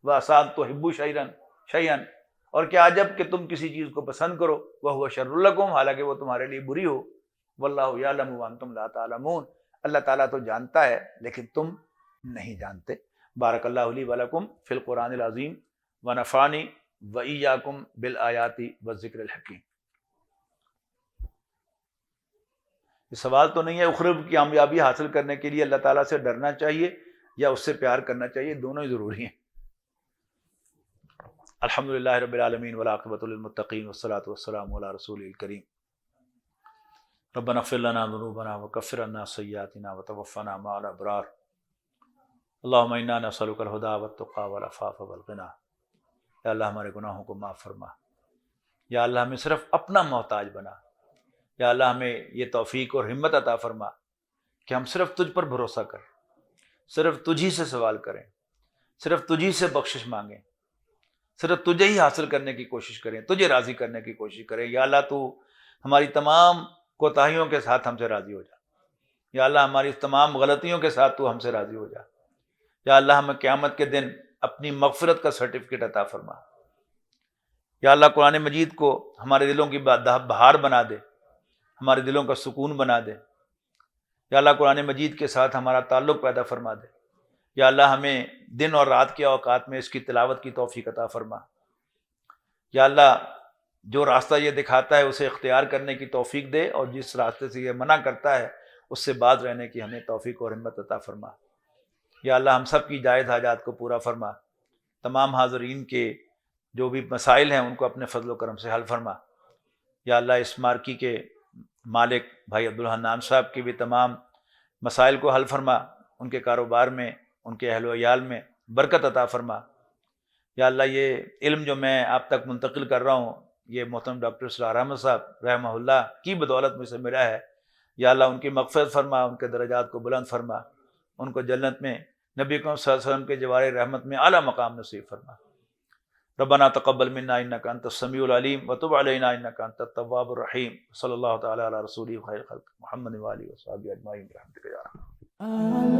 [SPEAKER 1] وآسان تحبوا شیئا، اور کیا عجب کہ تم کسی چیز کو پسند کرو، وہو شر لکم، حالانکہ وہ تمہارے لیے بری ہو. واللہ یعلم وانتم لا تعلمون، اللہ تعالیٰ تو جانتا ہے لیکن تم نہیں جانتے. بارک اللہ لی ولکم فی القرآن العظیم ونفعنی وإیاکم بالآیات والذکر الحکیم. یہ سوال تو نہیں ہے اخروی کی کامیابی حاصل کرنے کے لیے اللہ تعالیٰ سے ڈرنا چاہیے یا اس سے پیار کرنا چاہیے، دونوں ہی ضروری ہیں. الحمدللہ رب العالمین والعاقبۃ للمتقین والصلاۃ والسلام علی رسول الکریم. ربنا اغفر لنا ذنوبنا وکفر عنا سیئاتنا وتوفنا مع الابرار. اللہم انا نسألک الہدی والتقی والعفاف والغنی. یا اللہ ہمارے گناہوں کو معاف فرما، یا اللہ ہمیں صرف اپنا محتاج بنا، یا اللہ ہمیں یہ توفیق اور ہمت عطا فرما کہ ہم صرف تجھ پر بھروسہ کریں، صرف تجھی سے سوال کریں، صرف تجھی سے بخشش مانگیں، صرف تجھے ہی حاصل کرنے کی کوشش کریں، تجھے راضی کرنے کی کوشش کریں۔ یا اللہ تو ہماری تمام کوتاہیوں کے ساتھ ہم سے راضی ہو جا، یا اللہ ہماری تمام غلطیوں کے ساتھ تو ہم سے راضی ہو جا، یا اللہ ہمیں قیامت کے دن اپنی مغفرت کا سرٹیفکیٹ عطا فرما۔ یا اللہ قرآن مجید کو ہمارے دلوں کی بہار بنا دے، ہمارے دلوں کا سکون بنا دے۔ یا اللہ قرآن مجید کے ساتھ ہمارا تعلق پیدا فرما دے۔ یا اللہ ہمیں دن اور رات کے اوقات میں اس کی تلاوت کی توفیق عطا فرما۔ یا اللہ جو راستہ یہ دکھاتا ہے اسے اختیار کرنے کی توفیق دے، اور جس راستے سے یہ منع کرتا ہے اس سے باز رہنے کی ہمیں توفیق اور ہمت عطا فرما۔ یا اللہ ہم سب کی جائز حاجات کو پورا فرما، تمام حاضرین کے جو بھی مسائل ہیں ان کو اپنے فضل و کرم سے حل فرما۔ یا اللہ اس مارکی کے مالک بھائی عبدالحنان صاحب کی بھی تمام مسائل کو حل فرما، ان کے کاروبار میں، ان کے اہل و عیال میں برکت عطا فرما۔ یا اللہ یہ علم جو میں آپ تک منتقل کر رہا ہوں یہ محترم ڈاکٹر اصلاح احمد صاحب رحمہ اللہ کی بدولت مجھ سے ملا ہے۔ یا اللہ ان کی مغفرت فرما، ان کے درجات کو بلند فرما، ان کو جنت میں نبی کریم صلی اللہ علیہ وسلم کے جوار رحمت میں اعلیٰ مقام نصیب فرما۔ ربنا تقبل منا انک انت السمیع العلیم وتب علینا انک انت التواب الرحیم۔ صلی اللہ تعالی علی رسول خیر خلق محمد و آلہ و صحبہ اجمعین برحمتک یا ارحم۔